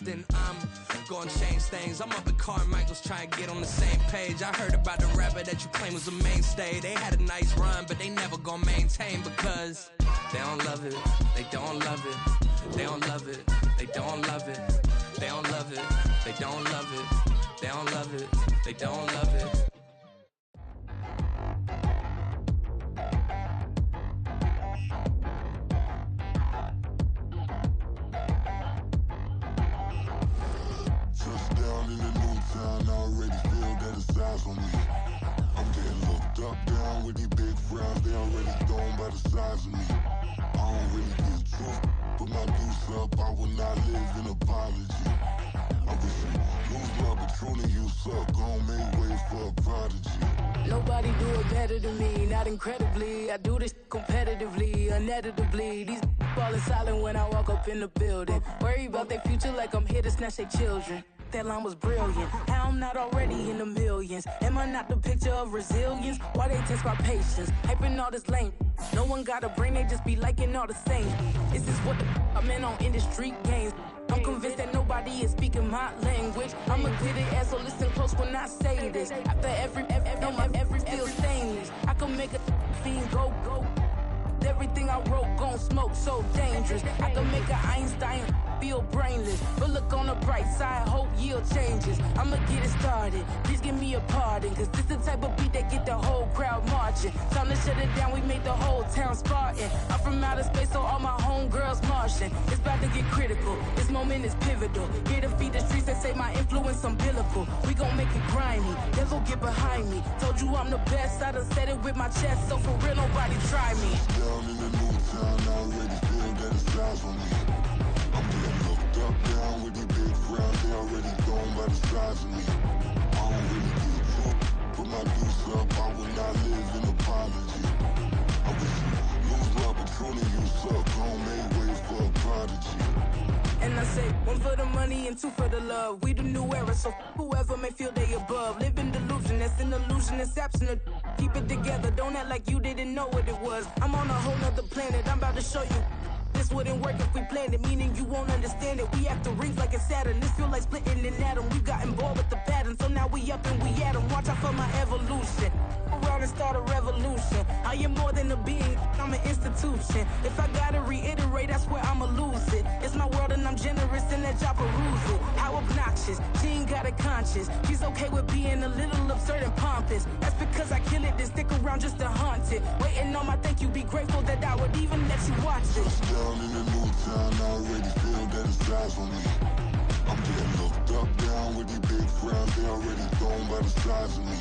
Then I'm gonna change things. I'm up at Carmichael's trying to get on the same page. I heard about the rapper that you claim was a mainstay. They had a nice run, but they never gonna maintain because they don't love it. They don't love it. They don't love it. They don't love it. They don't love it. They don't love it. They don't love it. They don't love it. Touchdown in the new town, I already feel that it's eyes on me. I'm getting looked up, down with these big frowns, they already thrown by the size of me. I don't really get truth, but my deuce up, I will not live in apology. I wish you lose love, but truly you suck, gon' make way for a prodigy. Nobody do it better than me, not incredibly. I do this competitively, uneditably. These falling silent when I walk up in the building. Worry about their future like I'm here to snatch their children. That line was brilliant. How I'm not already in the millions? Am I not the picture of resilience? Why they test my patience? Hyping all this lame. No one got a brain, they just be liking all the same. This is what the I'm in on industry games. I'm convinced that nobody is speaking my language. I'ma get it, ass, so listen close when I say this. After every feel stainless. I can make a fiend go. Everything I wrote gon' smoke, so dangerous. I can make an Einstein feel brainless. But look on the bright side, hope yield changes. I'ma get it started, please give me a pardon. Cause this the type of beat that get the whole crowd marching. Time to shut it down, we made the whole town Spartan. I'm from outer space, so all my homegirls Martian. It's about to get critical, this moment is pivotal. Here to feed the streets that say my influence umbilical. We gon' make it grimy, never get behind me. Told you I'm the best, I done said it with my chest. So for real, nobody try me. Down in the new town, I already feel that it's eyes on me. I'm getting looked up, down with these big frowns, they already thrown by the size of me. I don't really get truth, but my deuce up, I will not live in apology. I wish you lose love, but truly you suck, gon' make way for a prodigy. And I say, one for the money and two for the love. We the new era, so whoever may feel they above. Live in delusion, that's an illusion, that's absent. Keep it together, don't act like you didn't know what it was. I'm on a whole nother planet, I'm about to show you. This wouldn't work if we planned it, meaning you won't understand it. We act the rings like it's Saturn. This feel like splitting an atom. We got involved with the pattern, so now we up and we at 'em. Watch out for my evolution. Around and start a revolution. I am more than a being, I'm an institution. If I gotta reiterate, that's where I'ma lose it. It's my world and I'm generous and let y'all peruse it. How obnoxious, she ain't got a conscience. She's okay with being a little absurd and pompous. That's because I kill it, then stick around just to haunt it. Waiting on my thank you, be grateful that I would even let you watch this. Down in the new town, I already feel that it's eyes on me. I'm getting looked up, down with these big frowns, they already thrown by the size of me.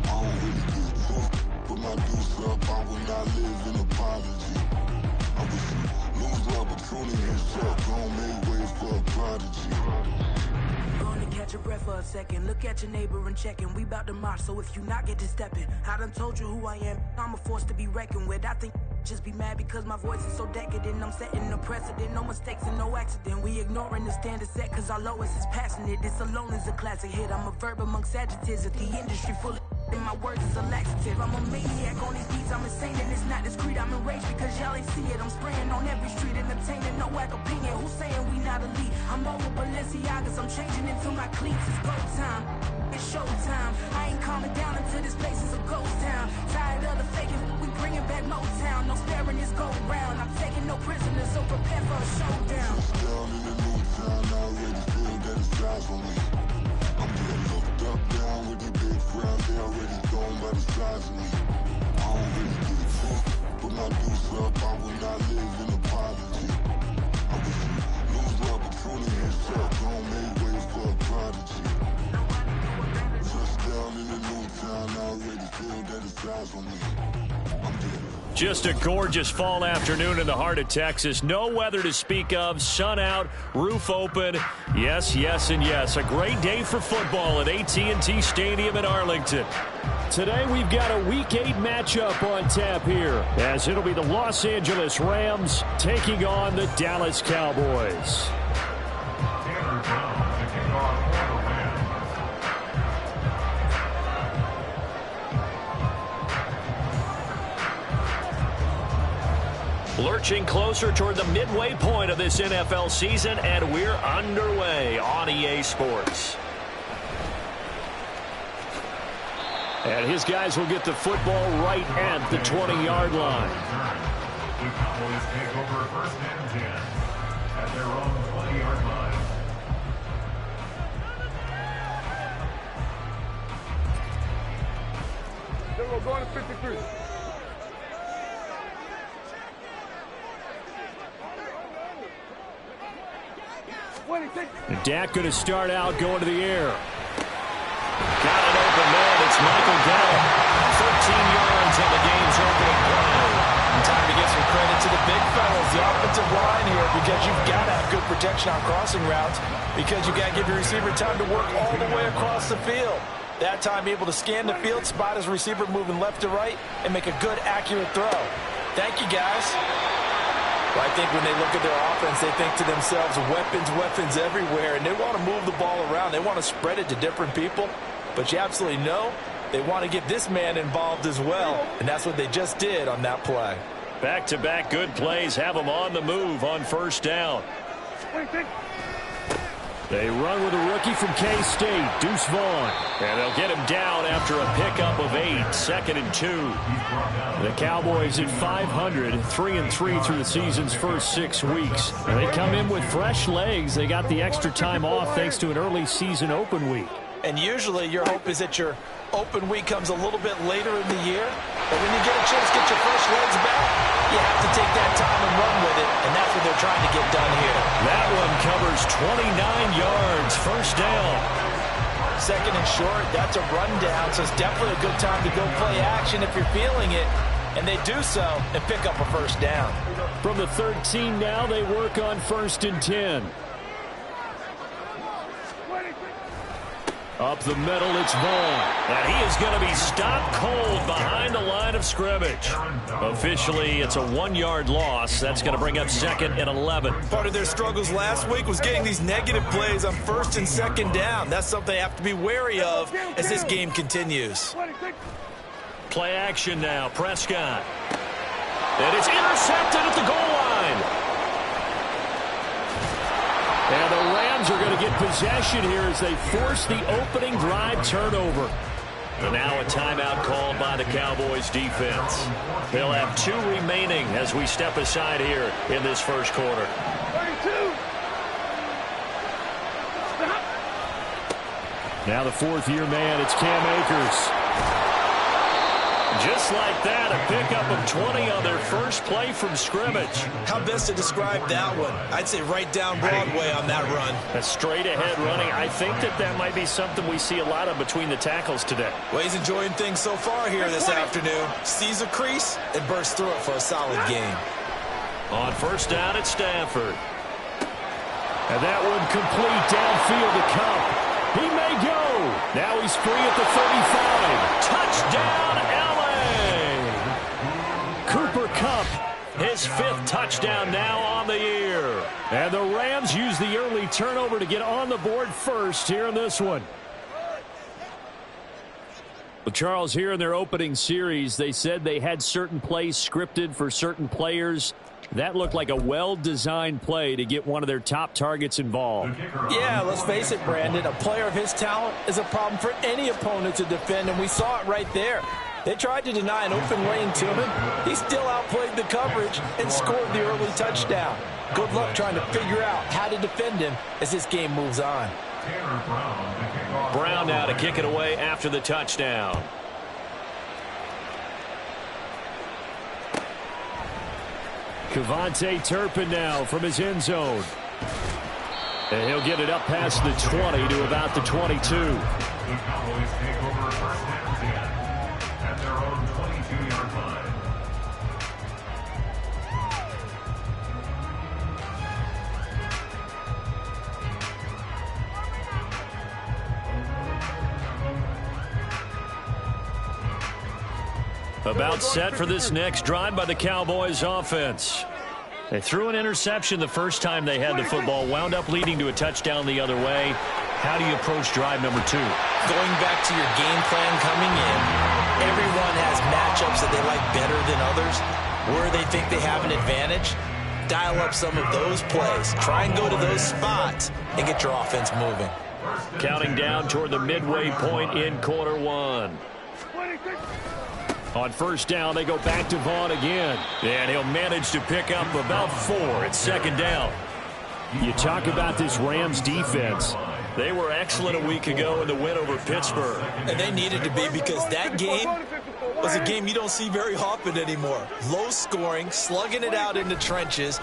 I don't really get truth, but my deuce up, I will not live in apology. I wish you lose love, but truly you suck, gon' make way for a prodigy. Gonna catch your breath for a second. Look at your neighbor and check in. We bout to march, so if you not get to stepping, I done told you who I am. I'm a force to be reckoned with. I think just be mad because my voice is so decadent. I'm setting a precedent, no mistakes and no accident. We ignoring the standard set cause our lowest is passionate. This alone is a classic hit. I'm a verb amongst adjectives at the industry full of and my words is a laxative. I'm a maniac on these beats, I'm insane and it's not discreet. I'm enraged because y'all ain't see it. I'm spraying on every street, entertaining, no whack opinion. Who's saying we not elite? I'm over Balenciagas, I'm changing into my cleats. It's go time, it's showtime. I ain't calming down until this place is a ghost town. Tired of the faking, we bringing back Motown. No sparing this go round. I'm taking no prisoners, so prepare for a showdown. Down in the new town, I already feel that it's eyes on me. I'm getting looked up, down with these big frowns, they already thrown by the size of me. I don't really get truth, but my deuce up, I will not live in apology. I wish you lose love, but truly you suck, gon' make way for a prodigy. Touchdown in the new town, I already feel that it's eyes on me. Just a gorgeous fall afternoon in the heart of Texas. No weather to speak of. Sun out, roof open. Yes, yes, and yes. A great day for football at AT&T Stadium in Arlington. Today we've got a Week 8 matchup on tap here, as it'll be the Los Angeles Rams taking on the Dallas Cowboys. Marching closer toward the midway point of this NFL season, and we're underway on EA Sports. And his guys will get the football right at the 20-yard line. The Cowboys take over first and 10 at their own 20-yard line. Then we'll go to 53. And Dak going to start out going to the air. Got an open man. It's Michael Gallup. 13 yards on the game's opening play. Time to give some credit to the big fellas, the offensive line here, because you've got to have good protection on crossing routes, because you've got to give your receiver time to work all the way across the field. That time able to scan the field, spot his receiver moving left to right, and make a good, accurate throw. Thank you, guys. Well, I think when they look at their offense, they think to themselves, weapons everywhere, and they want to move the ball around. They want to spread it to different people, but you absolutely know they want to get this man involved as well, and that's what they just did on that play. Back-to-back good plays have them on the move on first down. They run with a rookie from K-State, Deuce Vaughn. And they'll get him down after a pickup of 8, 2nd and 2. The Cowboys at 500, 3-3 through the season's first 6 weeks. And they come in with fresh legs. They got the extra time off thanks to an early season open week. And usually your hope is that your open week comes a little bit later in the year. But when you get a chance to get your fresh legs back, you have to take that time and run with it. And that's what they're trying to get done here. That one covers 29 yards, first down. 2nd and short, that's a rundown. So it's definitely a good time to go play action if you're feeling it. And they do so and pick up a first down. From the 13 now, they work on 1st and 10. Up the middle, it's Vaughn. And he is going to be stopped cold behind the line of scrimmage. Officially, it's a 1-yard loss. That's going to bring up 2nd and 11. Part of their struggles last week was getting these negative plays on 1st and 2nd down. That's something they have to be wary of as this game continues. Play action now, Prescott. And it's intercepted at the goal line. And the Rams are going to get possession here as they force the opening drive turnover. And now a timeout called by the Cowboys defense. They'll have 2 remaining as we step aside here in this first quarter. 32. Now the 4th-year man, it's Cam Akers. Just like that, a pickup of 20 on their first play from scrimmage. How best to describe that one? I'd say right down Broadway on that run. A straight-ahead running. I think that might be something we see a lot of between the tackles today. Well, he's enjoying things so far here this afternoon. Sees a crease and bursts through it for a solid game. On first down at Stanford. And that one complete downfield to Cup. He may go. Now he's free at the 35. Touchdown, LA! Cooper Kupp, his 5th touchdown now on the year. And the Rams use the early turnover to get on the board first here in this one. Well, Charles, here in their opening series, they said they had certain plays scripted for certain players. That looked like a well-designed play to get one of their top targets involved. Yeah, let's face it, Brandon. A player of his talent is a problem for any opponent to defend, and we saw it right there. They tried to deny an open lane to him. He still outplayed the coverage and scored the early touchdown. Good luck trying to figure out how to defend him as this game moves on. Brown now to kick it away after the touchdown. Kevontae Turpin now from his end zone. And he'll get it up past the 20 to about the 22. The Cowboys take over first and 10 at their own 22-yard line. About set for this next drive by the Cowboys offense. They threw an interception the first time they had the football, wound up leading to a touchdown the other way. How do you approach drive number 2? Going back to your game plan coming in, everyone has matchups that they like better than others. where they think they have an advantage, dial up some of those plays. Try and go to those spots and get your offense moving. Counting down toward the midway point in quarter one. On first down, they go back to Vaughn again. And he'll manage to pick up about 4. It's second down. You talk about this Rams defense. They were excellent a week ago in the win over Pittsburgh. And they needed to be, because that game was a game you don't see very often anymore. Low scoring, slugging it out in the trenches.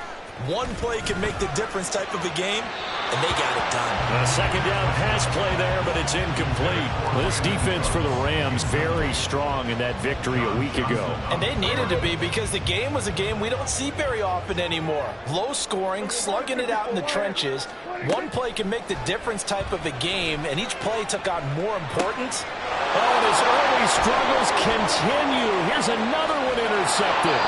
One play can make the difference type of a game, and they got it done. A second down pass play there, but it's incomplete. This defense for the Rams very strong in that victory a week ago. And they needed to be, because the game was a game we don't see very often anymore. Low scoring, slugging it out in the trenches. One play can make the difference type of a game, and each play took on more importance. Oh, and his early struggles continue. Here's another one intercepted.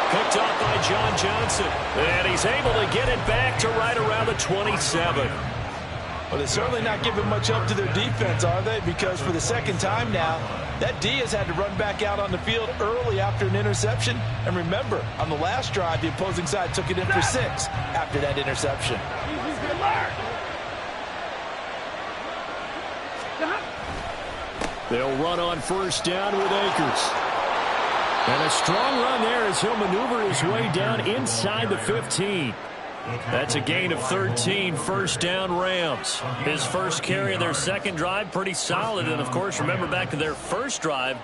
Picked off by John Johnson. And he's able to get it back to right around the 27. Well, they're certainly not giving much up to their defense, are they? Because for the second time now, that D has had to run back out on the field early after an interception. And remember, on the last drive, the opposing side took it in for 6 after that interception. They'll run on first down with Akers. And a strong run there as he'll maneuver his way down inside the 15. That's a gain of 13, first down Rams. His first carry of their second drive, pretty solid. And, of course, remember back to their first drive,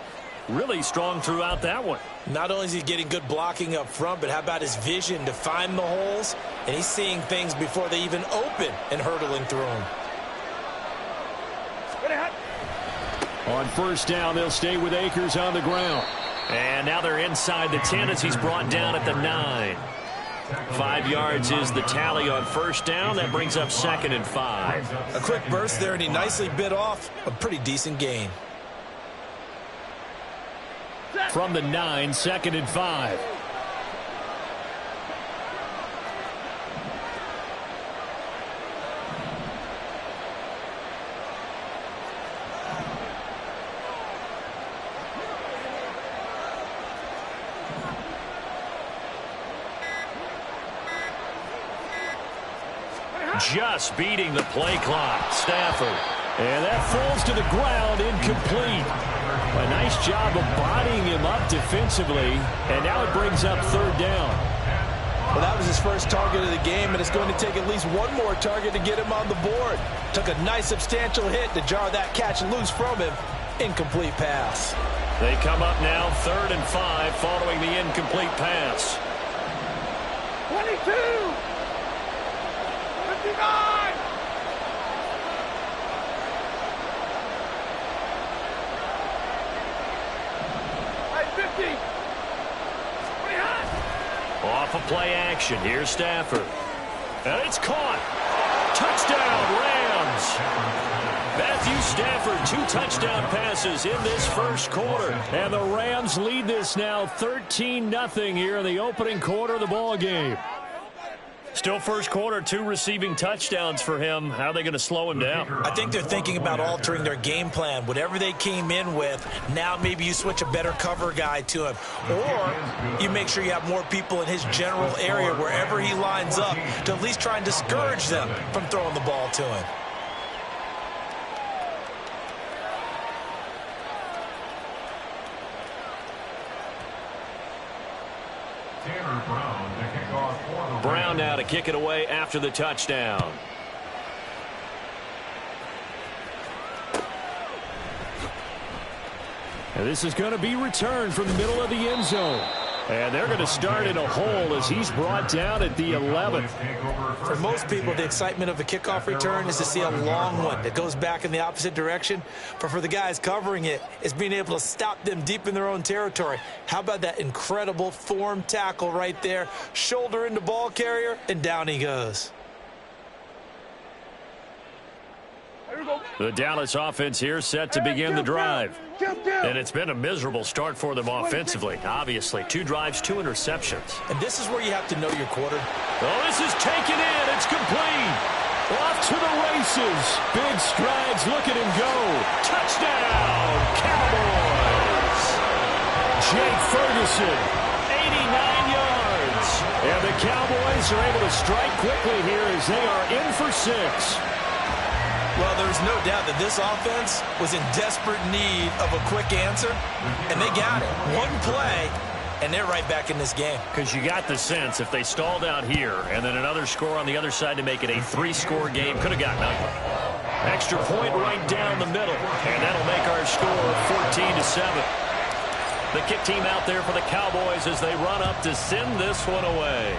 really strong throughout that one. Not only is he getting good blocking up front, but how about his vision to find the holes? And he's seeing things before they even open and hurdling through them. On first down, they'll stay with Akers on the ground. And now they're inside the 10 as he's brought down at the 9. 5 yards is the tally on first down. That brings up 2nd and 5. A quick burst there, and he nicely bit off a pretty decent gain. From the 9, 2nd and 5. Just beating the play clock. Stafford. And that falls to the ground, incomplete. A nice job of bodying him up defensively. And now it brings up 3rd down. Well, that was his first target of the game, and it's going to take at least one more target to get him on the board. Took a nice substantial hit to jar that catch loose from him. Incomplete pass. They come up now 3rd and 5 following the incomplete pass. 22! 59! Hey, 50! 29! Off of play action. Here's Stafford. And it's caught. Touchdown, Rams. Matthew Stafford, 2 touchdown passes in this first quarter. And the Rams lead this now 13-0 here in the opening quarter of the ball game. Still first quarter, 2 receiving touchdowns for him. How are they going to slow him down? I think they're thinking about altering their game plan. Whatever they came in with, now maybe you switch a better cover guy to him. Or you make sure you have more people in his general area wherever he lines up to at least try and discourage them from throwing the ball to him. Brown now to kick it away after the touchdown. And this is going to be returned from the middle of the end zone. And they're going to start in a hole as he's brought down at the 11th. For most people, the excitement of a kickoff return is to see a long one that goes back in the opposite direction. But for the guys covering it, it's being able to stop them deep in their own territory. How about that incredible form tackle right there? Shoulder into ball carrier, and down he goes. The Dallas offense here set to begin the drive. And it's been a miserable start for them offensively. Obviously, 2 drives, 2 interceptions. And this is where you have to know your quarter. Oh, this is taken in. It's complete. Off to the races. Big strides. Look at him go. Touchdown, Cowboys. Jake Ferguson, yards. And the Cowboys are able to strike quickly here as they are in for 6. Well, there's no doubt that this offense was in desperate need of a quick answer, and they got it. One play, and they're right back in this game. Because you got the sense if they stalled out here and then another score on the other side to make it a 3-score game, could have gotten ugly. Extra point right down the middle, and that'll make our score 14-7. The kick team out there for the Cowboys as they run up to send this one away.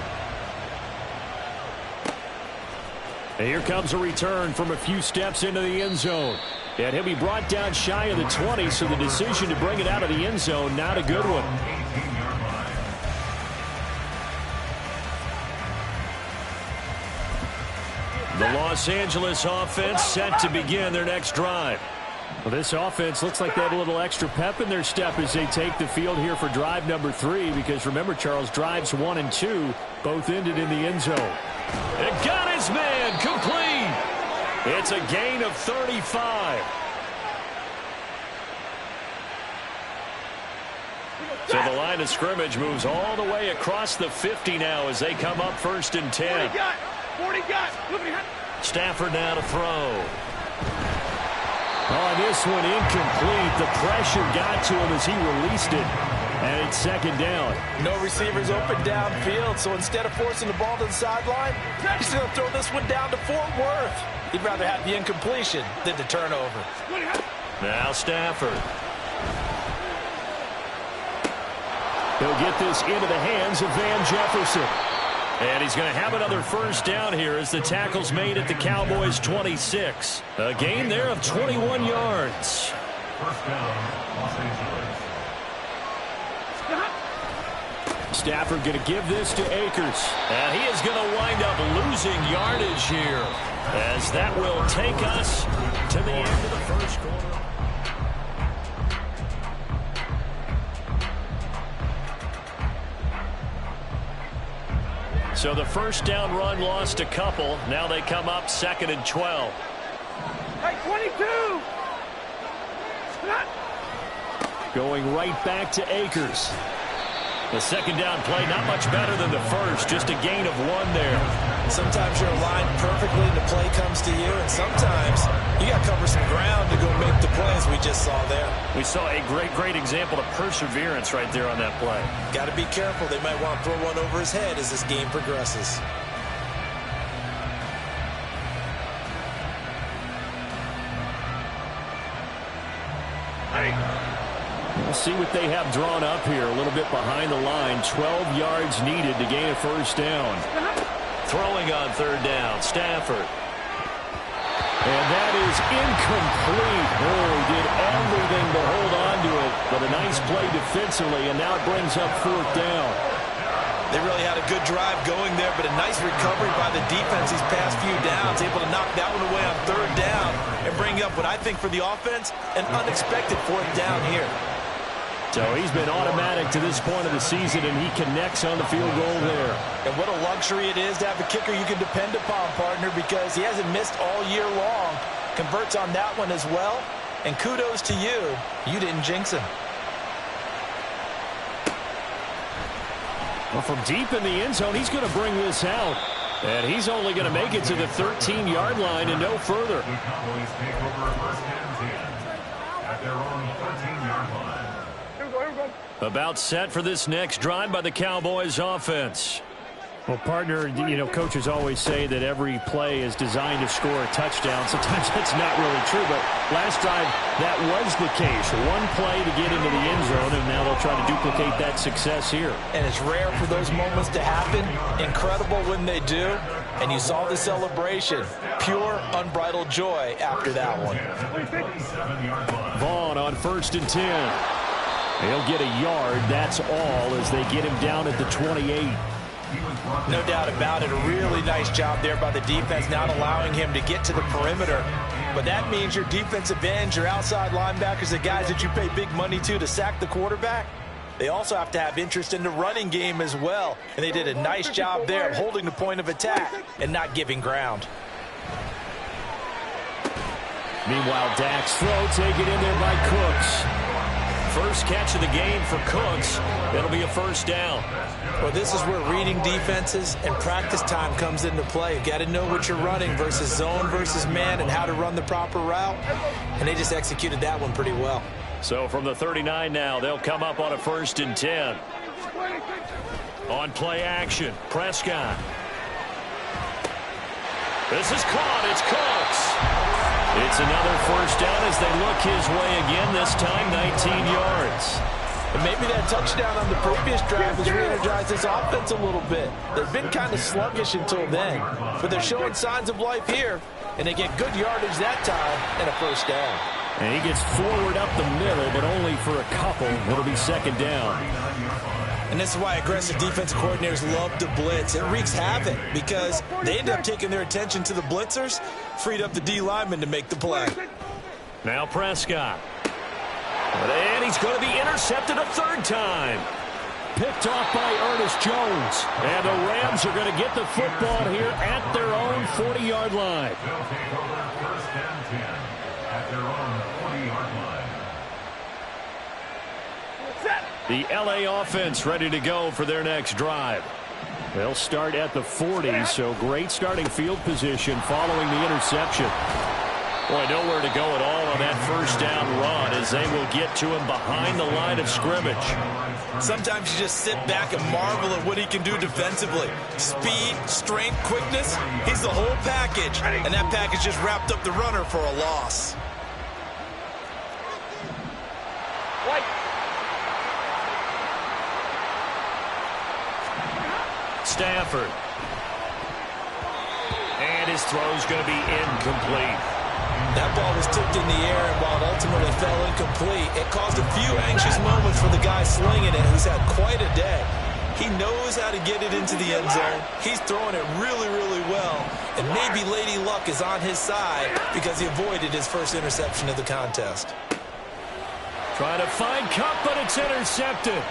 And here comes a return from a few steps into the end zone. And he'll be brought down shy of the 20, so the decision to bring it out of the end zone, not a good one. The Los Angeles offense set to begin their next drive. Well, this offense looks like they have a little extra pep in their step as they take the field here for drive number 3, because remember, Charles, drives 1 and 2 both ended in the end zone. It got his man complete. It's a gain of 35. So the line of scrimmage moves all the way across the 50 now as they come up 1st and 10. 40 got. Stafford now to throw. Oh, this one incomplete. The pressure got to him as he released it. And it's 2nd down. No receivers open downfield, so instead of forcing the ball to the sideline, he's going to throw this one down to Fort Worth. He'd rather have the incompletion than the turnover. Now Stafford. He'll get this into the hands of Van Jefferson. And he's going to have another 1st down here as the tackle's made at the Cowboys' 26. A gain there of 21 yards. 1st down, Los Angeles. Stafford going to give this to Akers. And he is going to wind up losing yardage here, as that will take us to the end of the 1st quarter. So the 1st down run lost a couple. Now they come up 2nd and 12. Hey, 22! Going right back to Akers. The 2nd down play, not much better than the 1st. Just a gain of 1 there. Sometimes you're aligned perfectly and the play comes to you, and sometimes you got to cover some ground to go make the plays we just saw there. We saw a great example of perseverance right there on that play. Got to be careful. They might want to throw one over his head as this game progresses. We'll see what they have drawn up here. A little bit behind the line. 12 yards needed to gain a 1st down. Throwing on 3rd down. Stafford. And that is incomplete. Oh, he did everything to hold on to it. But a nice play defensively, and now it brings up 4th down. They really had a good drive going there, but a nice recovery by the defense these past few downs, able to knock that one away on 3rd down and bring up what I think for the offense, an unexpected 4th down here. So he's been automatic to this point of the season, and he connects on the field goal there. And what a luxury it is to have a kicker you can depend upon, partner, because he hasn't missed all year long. Converts on that one as well. And kudos to you. You didn't jinx him. Well, from deep in the end zone, he's going to bring this out. And he's only going to make it to the 13-yard line and no further. The Cowboys take over 1st and 10 at their own 13-yard line. About set for this next drive by the Cowboys offense. Well, partner, you know, coaches always say that every play is designed to score a touchdown. Sometimes that's not really true, but last drive, that was the case. One play to get into the end zone, and now they'll try to duplicate that success here. And it's rare for those moments to happen. Incredible when they do. And you saw the celebration. Pure, unbridled joy after that one. Vaughn on 1st and 10. He'll get a yard, that's all, as they get him down at the 28. No doubt about it. A really nice job there by the defense, not allowing him to get to the perimeter. But that means your defensive ends, your outside linebackers, the guys that you pay big money to sack the quarterback, they also have to have interest in the running game as well. And they did a nice job there of holding the point of attack and not giving ground. Meanwhile, Dak's throw taken in there by Cooks. First catch of the game for Cooks. It'll be a first down. Well, this is where reading defenses and practice time comes into play. You got to know what you're running versus zone versus man and how to run the proper route. And they just executed that one pretty well. So from the 39 now, they'll come up on a 1st and 10. On play action, Prescott. This is caught. It's Cooks. It's another first down as they look his way again, this time 19 yards. And maybe that touchdown on the previous drive has re-energized this offense a little bit. They've been kind of sluggish until then, but they're showing signs of life here, and they get good yardage that time and a first down. And he gets forward up the middle, but only for a couple. It'll be 2nd down. And this is why aggressive defensive coordinators love to blitz. It wreaks havoc because they end up taking their attention to the blitzers, freed up the D lineman to make the play. Now Prescott. And he's going to be intercepted a 3rd time. Picked off by Ernest Jones. And the Rams are going to get the football here at their own 40-yard line. They'll take over 1st and 10 at their own 40-yard line. The LA offense ready to go for their next drive. They'll start at the 40, so great starting field position following the interception. Boy, nowhere to go at all on that first down run as they will get to him behind the line of scrimmage. Sometimes you just sit back and marvel at what he can do defensively. Speed, strength, quickness, he's the whole package. And that package just wrapped up the runner for a loss. Stafford. And his throw's going to be incomplete. That ball was tipped in the air, and while it ultimately fell incomplete, it caused a few anxious moments for the guy slinging it, who's had quite a day. He knows how to get it into the end zone. He's throwing it really, really well, and maybe Lady Luck is on his side because he avoided his first interception of the contest. Trying to find Cup, but it's intercepted.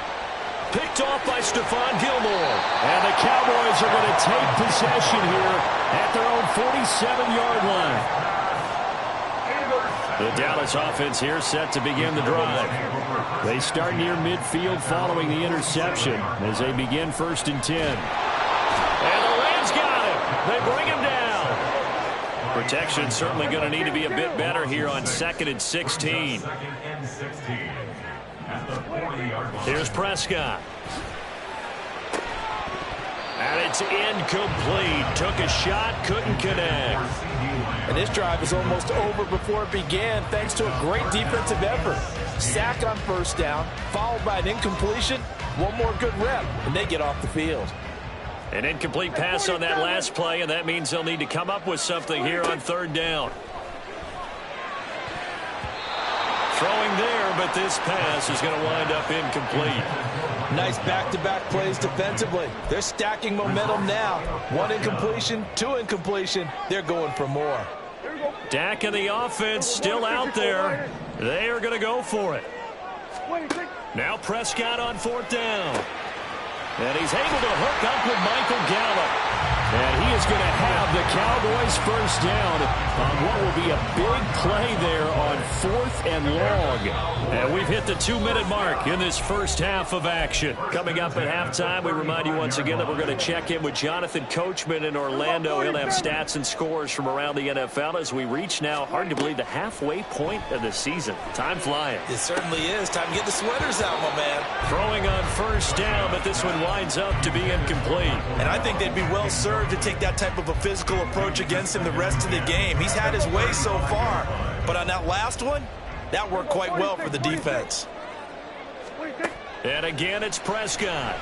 Picked off by Stephon Gilmore. And the Cowboys are going to take possession here at their own 47-yard line. The Dallas offense here set to begin the drive. They start near midfield following the interception as they begin 1st and 10. And the Rams got him. They bring him down. Protection certainly going to need to be a bit better here on 2nd and 16. Here's Prescott. And it's incomplete. Took a shot, couldn't connect. And this drive is almost over before it began thanks to a great defensive effort. Sack on first down, followed by an incompletion. One more good rep, and they get off the field. An incomplete pass on that last play, and that means they'll need to come up with something here on 3rd down. Throwing there, but this pass is going to wind up incomplete. Nice back-to-back plays defensively. They're stacking momentum now. 1 incompletion, 2 incompletion. They're going for more. Dak and the offense still out there. They are going to go for it. Now Prescott on 4th down. And he's able to hook up with Michael Gallup. And he is going to have the Cowboys first down on what will be a big play there on 4th and long. And we've hit the 2-minute mark in this first half of action. Coming up at halftime, we remind you once again that we're going to check in with Jonathan Coachman in Orlando. He'll have stats and scores from around the NFL as we reach now, hard to believe, the halfway point of the season. Time flying. It certainly is. Time to get the sweaters out, my man. Throwing on first down, but this one winds up to be incomplete. And I think they'd be well served to take that type of a physical approach against him the rest of the game. He's had his way so far, but on that last one, that worked quite well for the defense. And again, it's Prescott.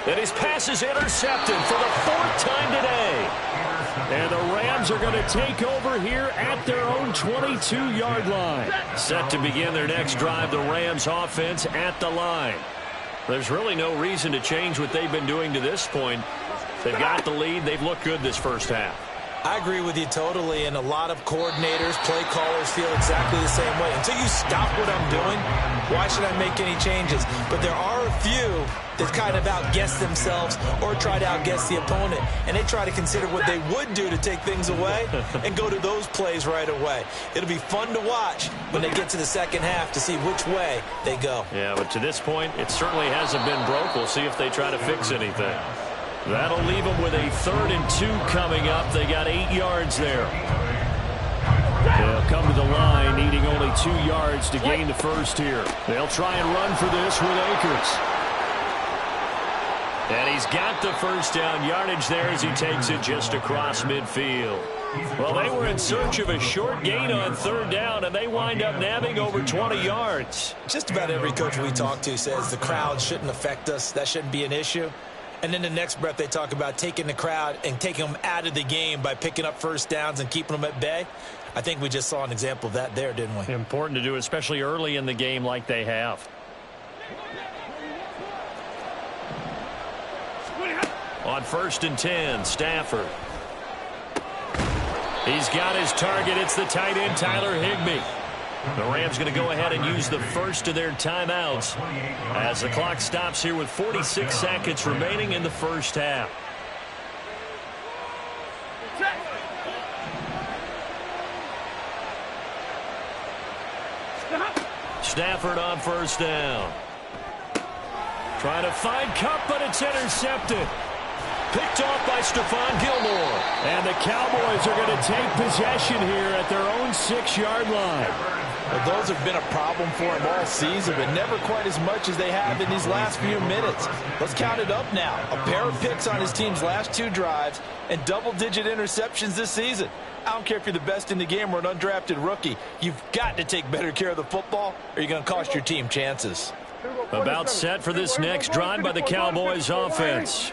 And his pass is intercepted for the 4th time today. And the Rams are going to take over here at their own 22-yard line. Set to begin their next drive, the Rams offense at the line. There's really no reason to change what they've been doing to this point. They've got the lead. They've looked good this first half. I agree with you totally, and a lot of coordinators, play callers feel exactly the same way. Until you stop what I'm doing, why should I make any changes? But there are a few that kind of outguess themselves or try to outguess the opponent, and they try to consider what they would do to take things away and go to those plays right away. It'll be fun to watch when they get to the second half to see which way they go. Yeah, but to this point, it certainly hasn't been broke. We'll see if they try to fix anything. That'll leave them with a 3rd and 2 coming up. They got 8 yards there. They'll come to the line, needing only 2 yards to gain the first here. They'll try and run for this with Akers. And he's got the first down yardage there as he takes it just across midfield. Well, they were in search of a short gain on 3rd down, and they wind up nabbing over 20 yards. Just about every coach we talk to says the crowd shouldn't affect us. That shouldn't be an issue. And then the next breath they talk about taking the crowd and taking them out of the game by picking up first downs and keeping them at bay. I think we just saw an example of that there, didn't we? Important to do, especially early in the game like they have. On 1st and 10, Stafford. He's got his target. It's the tight end, Tyler Higbee. The Rams going to go ahead and use the first of their timeouts as the clock stops here with 46 seconds remaining in the first half. Stafford on 1st down. Trying to find Kupp, but it's intercepted. Picked off by Stephon Gilmore. And the Cowboys are going to take possession here at their own 6-yard line. Well, those have been a problem for him all season, but never quite as much as they have in these last few minutes. Let's count it up now. A pair of picks on his team's last 2 drives and double-digit interceptions this season. I don't care if you're the best in the game or an undrafted rookie. You've got to take better care of the football or you're going to cost your team chances. About set for this next drive by the Cowboys offense.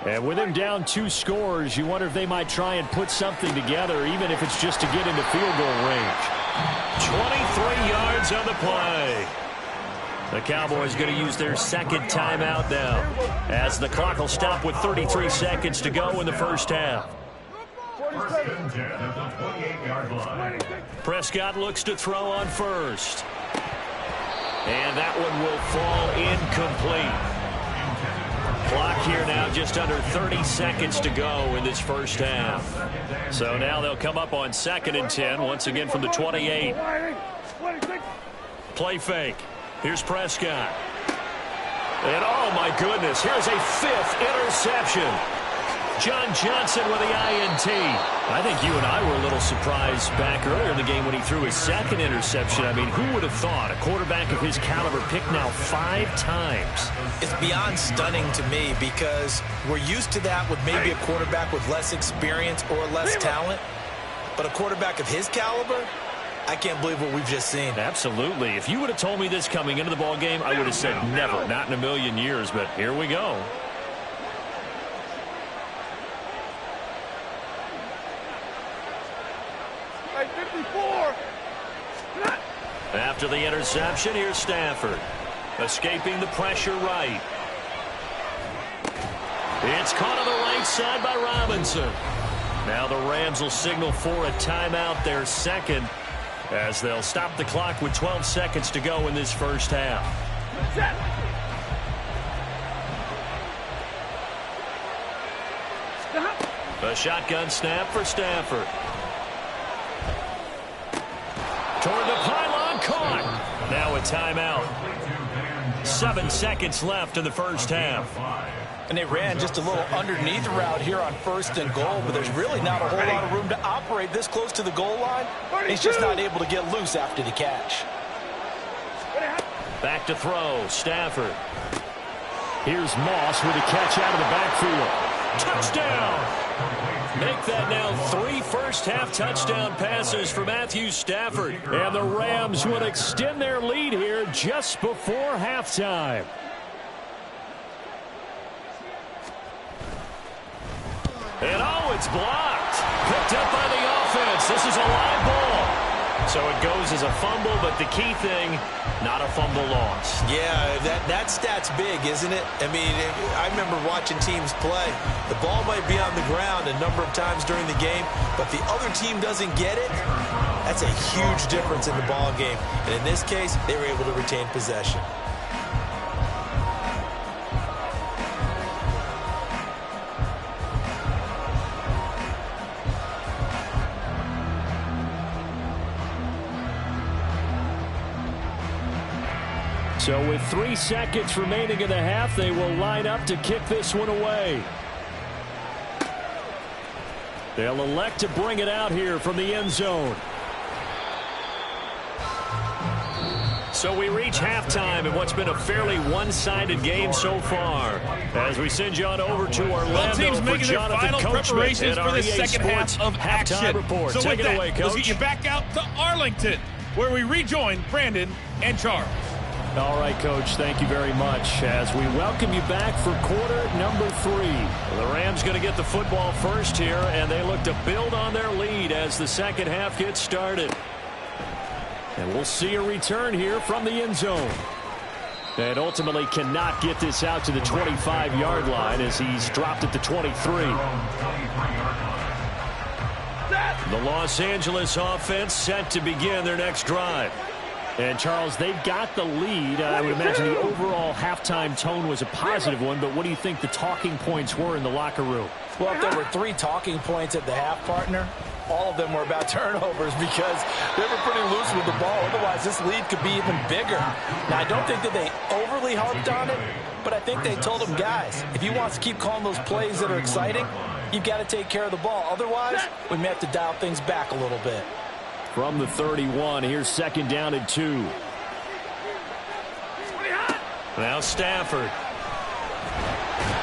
And with him down 2 scores, you wonder if they might try and put something together, even if it's just to get into field goal range. 23 yards on the play. The Cowboys going to use their 2nd timeout now, as the clock will stop with 33 seconds to go in the first half. Prescott looks to throw on 1st. And that one will fall incomplete. Clock here now just under 30 seconds to go in this first half. So now they'll come up on 2nd and 10, once again from the 28. Play fake. Here's Prescott. And oh my goodness, here's a 5th interception. John Johnson with the INT. I think you and I were a little surprised back earlier in the game when he threw his 2nd interception. I mean, who would have thought a quarterback of his caliber picked now 5 times? It's beyond stunning to me because we're used to that with maybe a quarterback with less experience or less talent. But a quarterback of his caliber, I can't believe what we've just seen. Absolutely. If you would have told me this coming into the ball game, I would have said never, not in a million years. But here we go. After the interception, here's Stafford. Escaping the pressure right. It's caught on the right side by Robinson. Now the Rams will signal for a timeout, their 2nd, as they'll stop the clock with 12 seconds to go in this first half. A shotgun snap for Stafford. Toward the pylon, caught. Now a timeout. 7 seconds left in the first half. And they ran just a little underneath route here on 1st and goal, but there's really not a whole lot of room to operate this close to the goal line. He's just not able to get loose after the catch. Back to throw, Stafford. Here's Moss with a catch out of the backfield. Touchdown! Make that now 3 first-half touchdown passes for Matthew Stafford. And the Rams will extend their lead here just before halftime. And oh, it's blocked. Picked up by the offense. This is a live ball. So it goes as a fumble, but the key thing, not a fumble loss. Yeah, that stat's big, isn't it? I mean, I remember watching teams play. The ball might be on the ground a number of times during the game, but the other team doesn't get it. That's a huge difference in the ball game. And in this case, they were able to retain possession. So with 3 seconds remaining in the half, they will line up to kick this one away. They'll elect to bring it out here from the end zone. So we reach halftime in what's been a fairly one-sided game so far. As we send you on over to Orlando teams for making their Jonathan final Coachman preparations at for the REA second Sports half of halftime action. report. So Take with it that, away, Coach. let's get you back out to Arlington, where we rejoin Brandon and Charles. All right, Coach, thank you very much. As we welcome you back for quarter number 3. The Rams going to get the football first here, and they look to build on their lead as the second half gets started. And we'll see a return here from the end zone. And ultimately cannot get this out to the 25-yard line as he's dropped at the 23. The Los Angeles offense set to begin their next drive. And, Charles, they've got the lead. I would imagine the overall halftime tone was a positive one, but what do you think the talking points were in the locker room? Well, if there were 3 talking points at the half, partner, all of them were about turnovers because they were pretty loose with the ball. Otherwise, this lead could be even bigger. Now, I don't think that they overly harped on it, but I think they told them, guys, if you want to keep calling those plays that are exciting, you've got to take care of the ball. Otherwise, we may have to dial things back a little bit. From the 31, here's second down and 2. Now Stafford.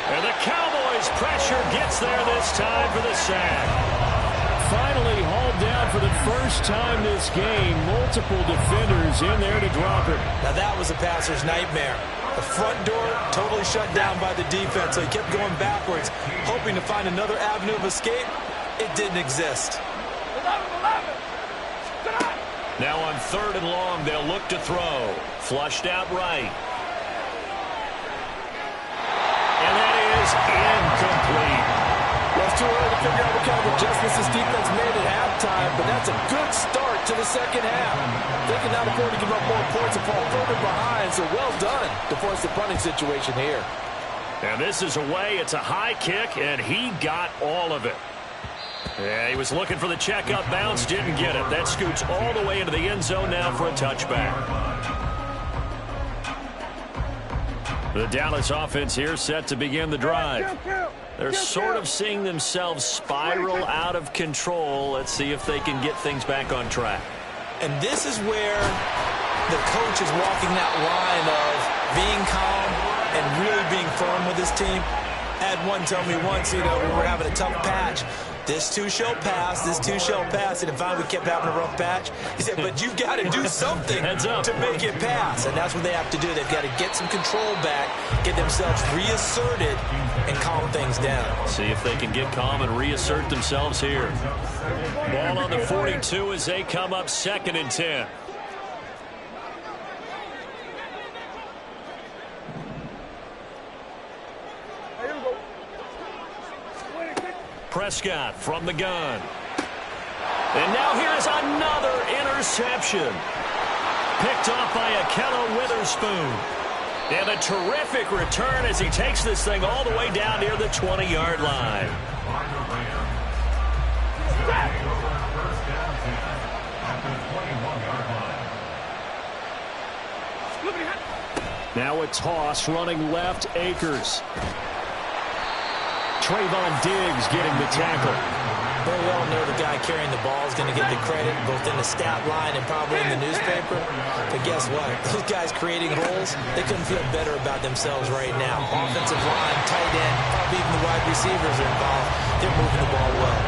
And the Cowboys' pressure gets there this time for the sack. Finally hauled down for the first time this game. Multiple defenders in there to drop it. Now that was a passer's nightmare. The front door totally shut down by the defense, so he kept going backwards, hoping to find another avenue of escape. It didn't exist. Now on 3rd and long, they'll look to throw. Flushed out right. And that is incomplete. Well, it's too early to figure out what kind of adjustments this defense made at halftime, but that's a good start to the second half. They can not afford to give up more points and fall further behind, so well done to force the punting situation here. And this is away. It's a high kick, and he got all of it. Yeah, he was looking for the checkup bounce, didn't get it. That scoots all the way into the end zone now for a touchback. The Dallas offense here set to begin the drive. They're sort of seeing themselves spiral out of control. Let's see if they can get things back on track. And this is where the coach is walking that line of being calm and really being firm with his team. I had one tell me once, we were having a tough patch. This too shall pass, this too shall pass. And finally we kept having a rough patch. He said, but you've got to do something to make it pass. And that's what they have to do. They've got to get some control back, get themselves reasserted, and calm things down. See if they can get calm and reassert themselves here. Ball on the 42 as they come up 2nd and 10. Prescott from the gun. And now here's another interception. Picked off by Akello Witherspoon. And a terrific return as he takes this thing all the way down near the 20-yard line. Now a toss running left, Akers. Trayvon Diggs getting the tackle. Well, we all know the guy carrying the ball is going to get the credit both in the stat line and probably in the newspaper. But guess what? Those guys creating holes, they couldn't feel better about themselves right now. Offensive line, tight end, probably even the wide receivers are involved. They're moving the ball well.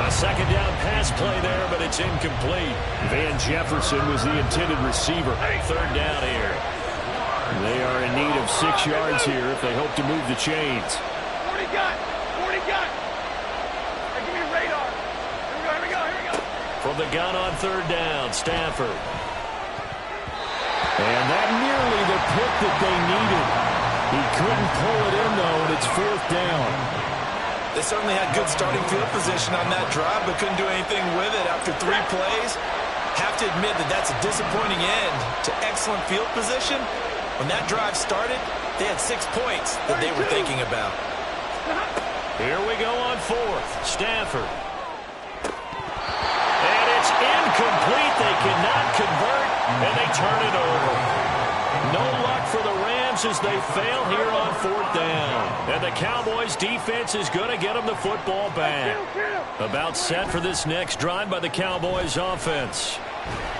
A second down pass play there, but it's incomplete. Van Jefferson was the intended receiver. 3rd down here. They are in need of 6 yards here if they hope to move the chains. 40 gun! 40 gun! Hey, give me a radar. Here we go. From the gun on third down, Stafford. And that nearly the pick that they needed. He couldn't pull it in, though, and it's fourth down. They certainly had good starting field position on that drive, but couldn't do anything with it after 3 plays. Have to admit that that's a disappointing end to excellent field position. When that drive started, they had 6 points that they were thinking about. Here we go on fourth. Stafford. And it's incomplete. They cannot convert, and they turn it over. No luck for the Rams as they fail here on fourth down. And the Cowboys' defense is going to get them the football back. About set for this next drive by the Cowboys' offense.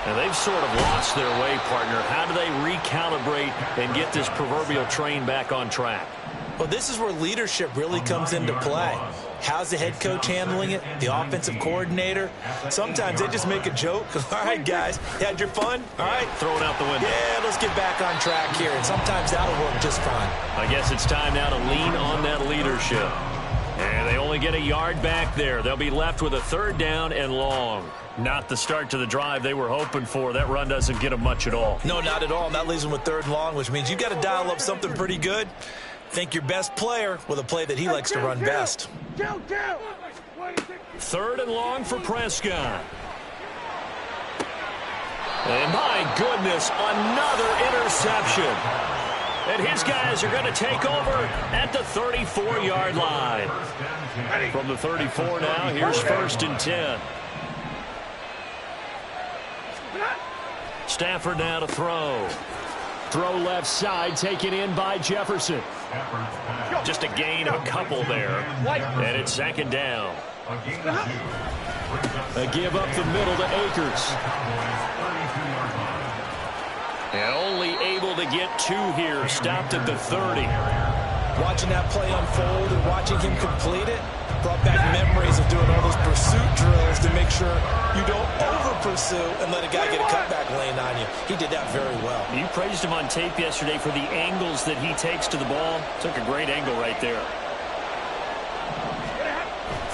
And they've sort of lost their way, partner. How do they recalibrate and get this proverbial train back on track? Well, this is where leadership really comes into play. How's the head coach handling it? The offensive coordinator? Sometimes they just make a joke. All right, guys, had your fun? All right. Throw it out the window. Yeah, let's get back on track here. And sometimes that'll work just fine. I guess it's time now to lean on that leadership. And they only get a yard back there. They'll be left with a third down and long. Not the start to the drive they were hoping for. That run doesn't get them much at all. No, not at all. And that leaves them with third and long, which means you got to dial up something pretty good. Think your best player with a play that he likes to run best. Third and long for Prescott. And my goodness, another interception. And his guys are going to take over at the 34-yard line. From the 34 now, here's first and 10. Stafford now to throw. Throw left side, taken in by Jefferson. Just a gain of a couple there. And it's second down. A give up the middle to Akers. And only able to get 2 here. Stopped at the 30. Watching that play unfold and watching him complete it brought back memories of doing all those pursuit drills to make sure you don't over-pursue and let a guy get a cutback lane on you. He did that very well. You praised him on tape yesterday for the angles that he takes to the ball. Took a great angle right there.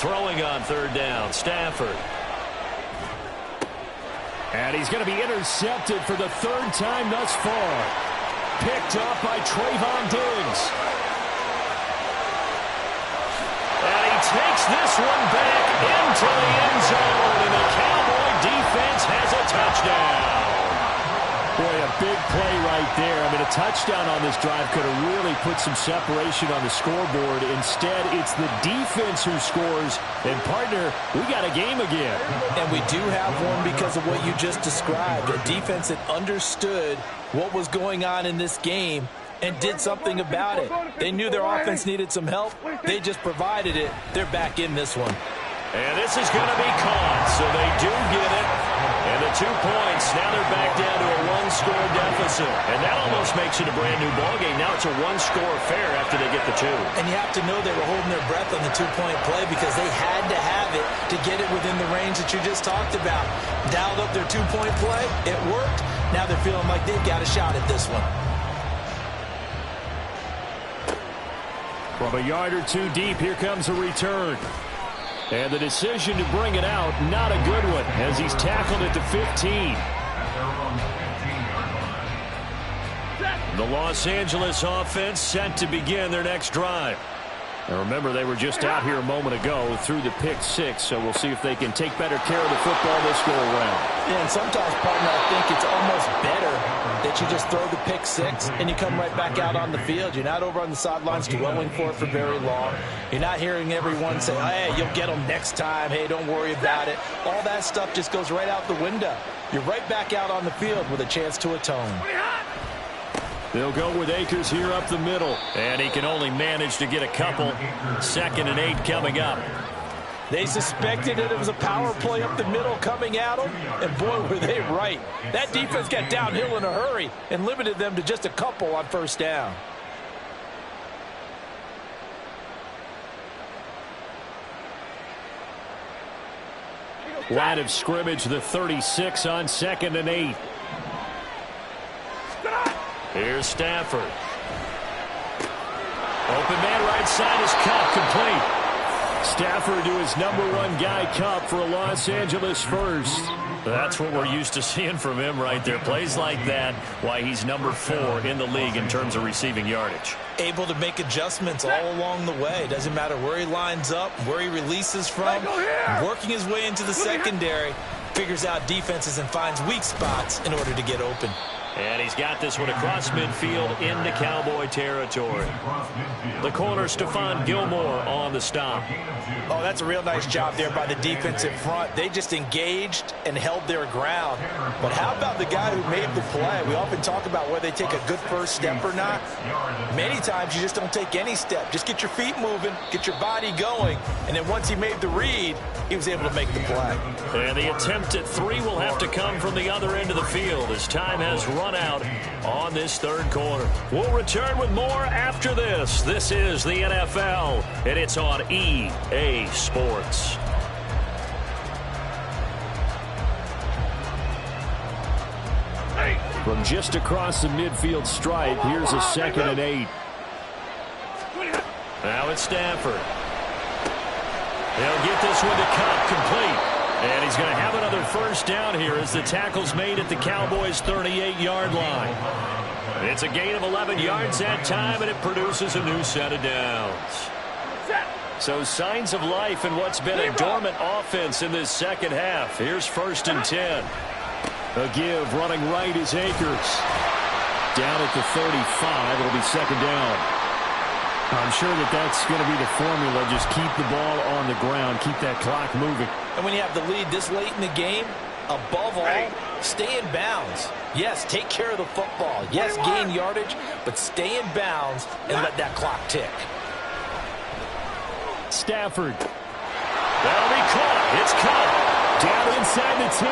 Throwing on third down, Stafford. And he's going to be intercepted for the 3rd time thus far. Picked up by Trayvon Diggs. And he takes this one back into the end zone, and the Cowboy defense has a touchdown. Boy, a big play right there. I mean, a touchdown on this drive could have really put some separation on the scoreboard. Instead, it's the defense who scores. And, partner, we got a game again. And we do have one because of what you just described. A defense that understood what was going on in this game and did something about it. They knew their offense needed some help. They just provided it. They're back in this one. And this is going to be caught, so they do get it. And the 2 points, now they're back down to a 1-score deficit. And that almost makes it a brand-new ballgame. Now it's a 1-score affair after they get the 2. And you have to know they were holding their breath on the 2-point play because they had to have it to get it within the range that you just talked about. Dialed up their 2-point play. It worked. Now they're feeling like they've got a shot at this one. From a yard or 2 deep, here comes a return. And the decision to bring it out, not a good one, as he's tackled at the 15. The Los Angeles offense set to begin their next drive. Now remember, they were just out here a moment ago through the pick 6, so we'll see if they can take better care of the football this go around. Yeah, and sometimes, partner, I think it's almost better that you just throw the pick 6 and you come right back out on the field. You're not over on the sidelines dwelling for it for very long. You're not hearing everyone say, hey, you'll get them next time. Hey, don't worry about it. All that stuff just goes right out the window. You're right back out on the field with a chance to atone. They'll go with Akers here up the middle. And he can only manage to get a couple. 2nd and 8 coming up. They suspected that it was a power play up the middle coming at them, and boy, were they right. That defense got downhill in a hurry and limited them to just a couple on first down. Line of scrimmage, the 36 on 2nd and 8. Here's Stafford. Open man right side is cut, complete. Stafford to his #1 guy Cup for a Los Angeles first. That's what we're used to seeing from him right there. Plays like that, why he's #4 in the league in terms of receiving yardage. Able to make adjustments all along the way. Doesn't matter where he lines up, where he releases from. Working his way into the secondary. Figures out defenses and finds weak spots in order to get open. And he's got this one across midfield into Cowboy territory. The corner, Stephon Gilmore on the stop. Oh, that's a real nice job there by the defensive front. They just engaged and held their ground. But how about the guy who made the play? We often talk about whether they take a good first step or not. Many times you just don't take any step. Just get your feet moving, get your body going, and then once he made the read, he was able to make the play. And the attempt at 3 will have to come from the other end of the field as time has run out on this third quarter. We'll return with more after this. This is the NFL, and it's on EA Sports. From just across the midfield stripe, here's a 2nd and 8. Now it's Stafford. They'll get this one to Cup complete. And he's going to have another first down here as the tackle's made at the Cowboys' 38-yard line. It's a gain of 11 yards that time, and it produces a new set of downs. So signs of life in what's been a dormant offense in this second half. Here's 1st and 10. A give running right is Akers. Down at the 35, it'll be 2nd down. I'm sure that's going to be the formula. Just keep the ball on the ground. Keep that clock moving. And when you have the lead this late in the game, above all, stay in bounds. Yes, take care of the football. Yes, gain yardage, but stay in bounds and let that clock tick. Stafford. That'll be caught. It's caught. Down inside the 10.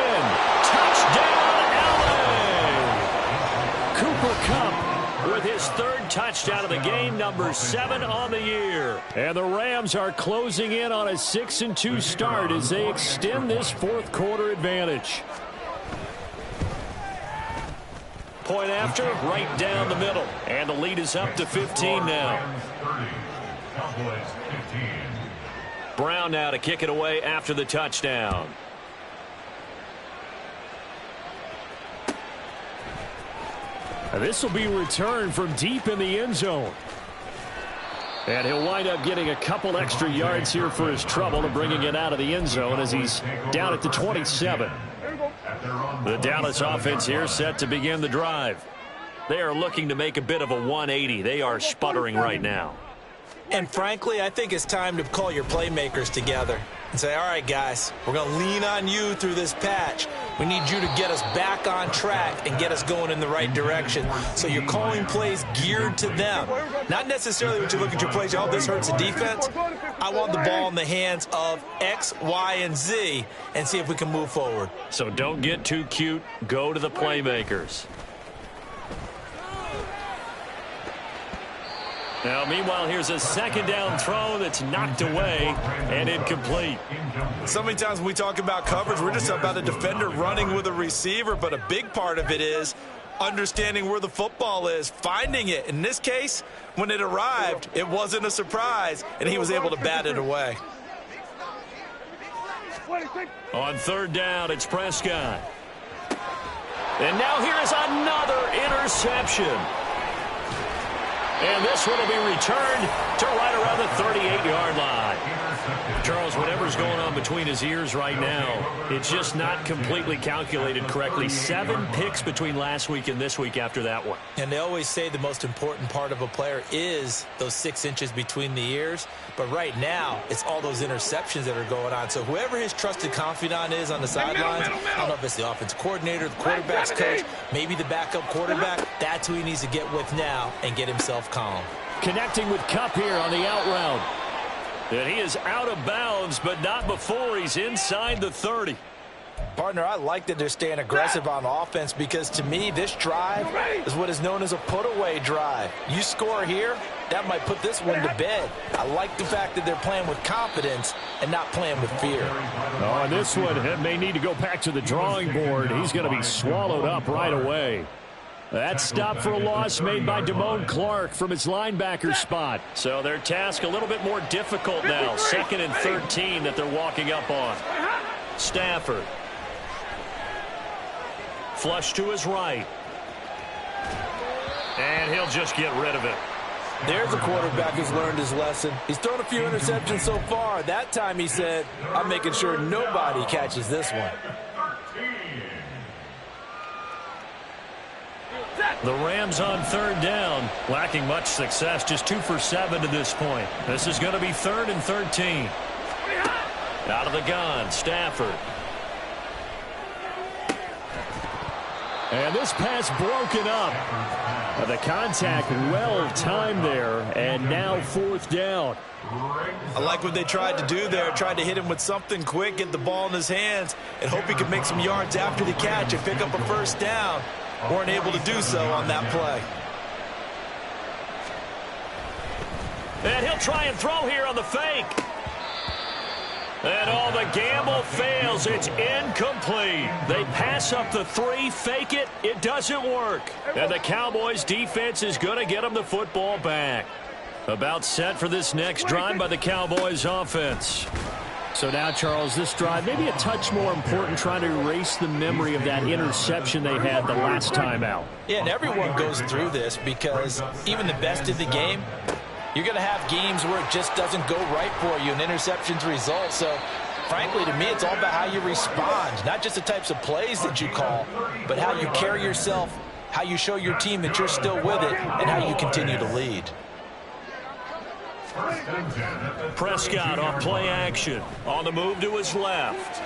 Touchdown, LA! Cooper Kupp with his 3rd touchdown of the game, #7 on the year. And the Rams are closing in on a 6-2 start as they extend this 4th quarter advantage. Point after, right down the middle. And the lead is up to 15 now. Brown now to kick it away after the touchdown. This will be returned from deep in the end zone. And he'll wind up getting a couple extra yards here for his trouble and bringing it out of the end zone as he's down at the 27. The Dallas offense here set to begin the drive. They are looking to make a bit of a 180. They are sputtering right now. And frankly, I think it's time to call your playmakers together and say, all right, guys, we're going to lean on you through this patch. We need you to get us back on track and get us going in the right direction. So you're calling plays geared to them. Not necessarily when you look at your plays, oh, this hurts the defense. I want the ball in the hands of X, Y, and Z and see if we can move forward. So don't get too cute. Go to the playmakers. Now, meanwhile, here's a 2nd down throw that's knocked away and incomplete. So many times when we talk about coverage, we're just about a defender running with a receiver, but a big part of it is understanding where the football is, finding it. In this case, when it arrived, it wasn't a surprise, and he was able to bat it away. On 3rd down, it's Prescott. And now here is another interception. And this one will be returned to right around the 38-yard line. Charles, whatever's going on between his ears right now, it's just not completely calculated correctly. 7 picks between last week and this week after that one. And they always say the most important part of a player is those 6 inches between the ears. But right now, it's all those interceptions that are going on. So whoever his trusted confidant is on the sidelines, I don't know if it's the offensive coordinator, the quarterback's coach, maybe the backup quarterback, that's who he needs to get with now and get himself calm. Connecting with Kupp here on the out route. And he is out of bounds, but not before he's inside the 30. Partner, I like that they're staying aggressive on offense because, to me, this drive is what is known as a put-away drive. You score here, that might put this one to bed. I like the fact that they're playing with confidence and not playing with fear. Oh, and this one may need to go back to the drawing board. He's going to be swallowed up right away. That stop for a loss made by Damone Clark from his linebacker spot. So their task a little bit more difficult now. 2nd and 13 that they're walking up on. Stafford. Flush to his right. And he'll just get rid of it. There's a quarterback who's learned his lesson. He's thrown a few interceptions so far. That time he said, I'm making sure nobody catches this one. The Rams on 3rd down, lacking much success, just 2 for 7 to this point. This is going to be 3rd and 13. Out of the gun, Stafford. And this pass broken up. The contact well timed there, and now 4th down. I like what they tried to do there. Tried to hit him with something quick, get the ball in his hands, and hope he could make some yards after the catch and pick up a 1st down. Weren't able to do so on that play. And he'll try and throw here on the fake. And all the gamble fails. It's incomplete. They pass up the 3, fake it. It doesn't work. And the Cowboys defense is going to get them the football back. About set for this next drive by the Cowboys offense. So now, Charles, this drive maybe a touch more important, trying to erase the memory of that interception they had the last time out. Yeah, and everyone goes through this because even the best in the game, you're going to have games where it just doesn't go right for you and interceptions result. So, frankly, to me, it's all about how you respond, not just the types of plays that you call, but how you carry yourself, how you show your team that you're still with it, and how you continue to lead. Prescott off play action. On the move to his left.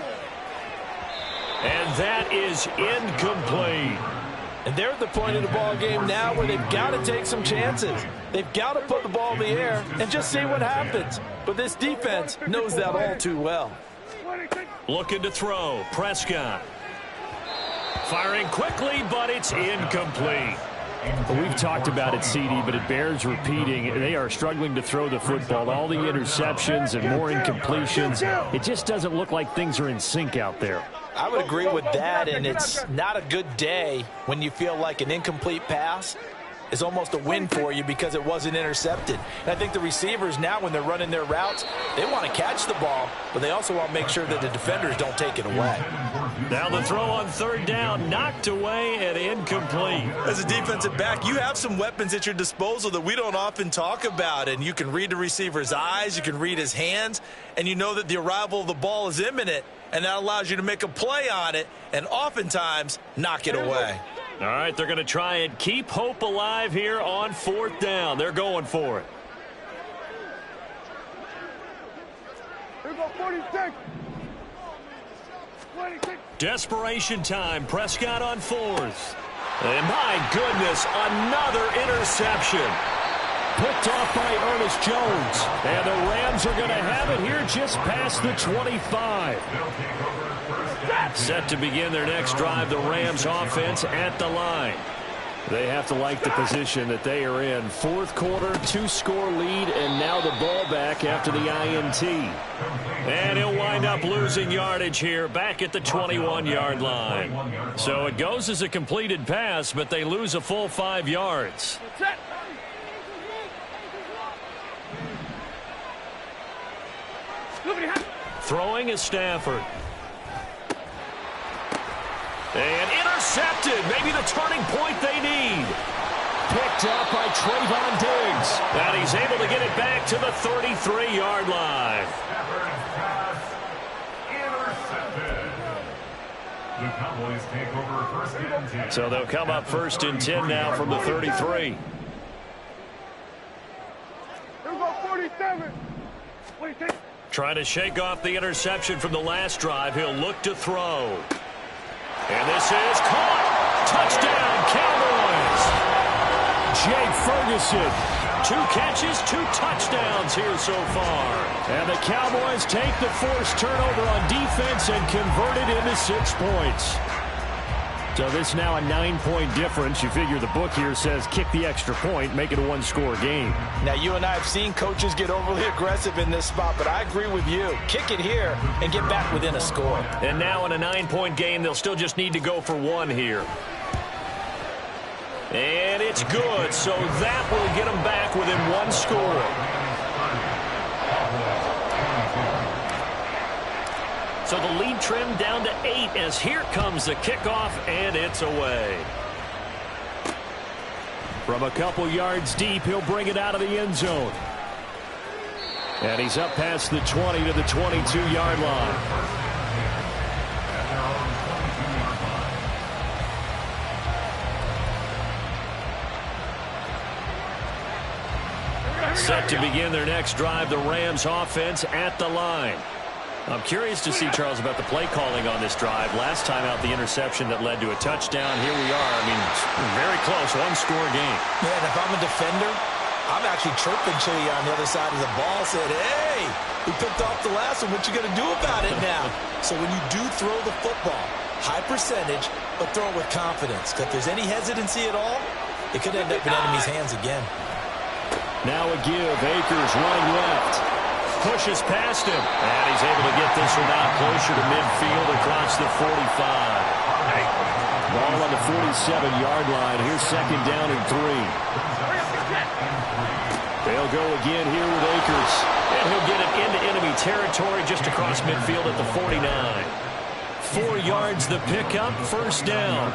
And that is incomplete. And they're at the point of the ball game now where they've got to take some chances. They've got to put the ball in the air and just see what happens. But this defense knows that all too well. Looking to throw. Prescott. Firing quickly, but it's incomplete. We've talked about it, CD, but it bears repeating. They are struggling to throw the football. All the interceptions and more incompletions. It just doesn't look like things are in sync out there. I would agree with that, and it's not a good day when you feel like an incomplete pass is almost a win for you because it wasn't intercepted. And I think the receivers now, when they're running their routes, they want to catch the ball, but they also want to make sure that the defenders don't take it away. Now the throw on 3rd down, knocked away and incomplete. As a defensive back, you have some weapons at your disposal that we don't often talk about, and you can read the receiver's eyes, you can read his hands, and you know that the arrival of the ball is imminent, and that allows you to make a play on it and oftentimes knock it away. All right, they're going to try and keep hope alive here on 4th down. They're going for it. Here go 46. 26. Desperation time. Prescott on 4th. And my goodness, another interception. Picked off by Ernest Jones. And the Rams are going to have it here just past the 25. Set to begin their next drive, the Rams offense at the line. They have to like the position that they are in. 4th quarter, 2-score lead, and now the ball back after the INT. And he'll wind up losing yardage here back at the 21-yard line. So it goes as a completed pass, but they lose a full 5 yards. Throwing is Stafford. And intercepted. Maybe the turning point they need. Picked up by Trayvon Diggs. And he's able to get it back to the 33-yard line. The Cowboys take over 1st and 10. So they'll come up 1st and 10 now from the 33. Here go 47. 26. Trying to shake off the interception from the last drive. He'll look to throw. And this is caught. Touchdown, Cowboys. Jay Ferguson. 2 catches, 2 touchdowns here so far. And the Cowboys take the forced turnover on defense and convert it into 6 points. So this now a 9-point difference. You figure the book here says kick the extra point, make it a 1-score game. Now, you and I have seen coaches get overly aggressive in this spot, but I agree with you. Kick it here and get back within a score. And now in a 9-point game, they'll still just need to go for 1 here. And it's good, so that will get them back within one score. So the lead trimmed down to 8 as here comes the kickoff, and it's away. From a couple yards deep, he'll bring it out of the end zone. And he's up past the 20 to the 22-yard line. Set to begin their next drive, the Rams offense at the line. I'm curious to see, Charles, about the play calling on this drive. Last time out, the interception that led to a touchdown. Here we are. I mean, very close, one-score game. Yeah, and if I'm a defender, I'm actually chirping Chili on the other side of the ball, said, hey, we picked off the last one. What you going to do about it now? So when you do throw the football, high percentage, but throw it with confidence. Because if there's any hesitancy at all, it could end up in enemy's hands again. Now a give. Akers running left. Pushes past him. And he's able to get this one out closer to midfield across the 45. Ball on the 47-yard line. Here's second down and 3. They'll go again here with Akers. And he'll get it into enemy territory just across midfield at the 49. 4 yards the pickup, first down.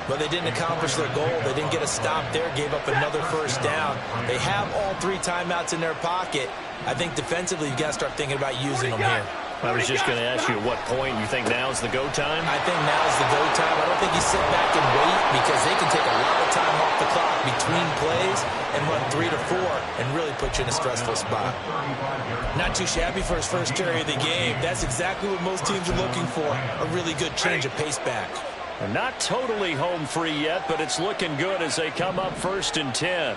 But they didn't accomplish their goal. They didn't get a stop there, gave up another first down. They have all 3 timeouts in their pocket. I think defensively, you've got to start thinking about using them here. I was just going to ask you at what point you think now's the go time? I think now's the go time. I don't think you sit back and wait because they can take a lot of time off the clock between plays and run 3 to 4 and really put you in a stressful spot. Not too shabby for his first carry of the game. That's exactly what most teams are looking for, a really good change of pace back. Not totally home free yet, but it's looking good as they come up 1st and 10.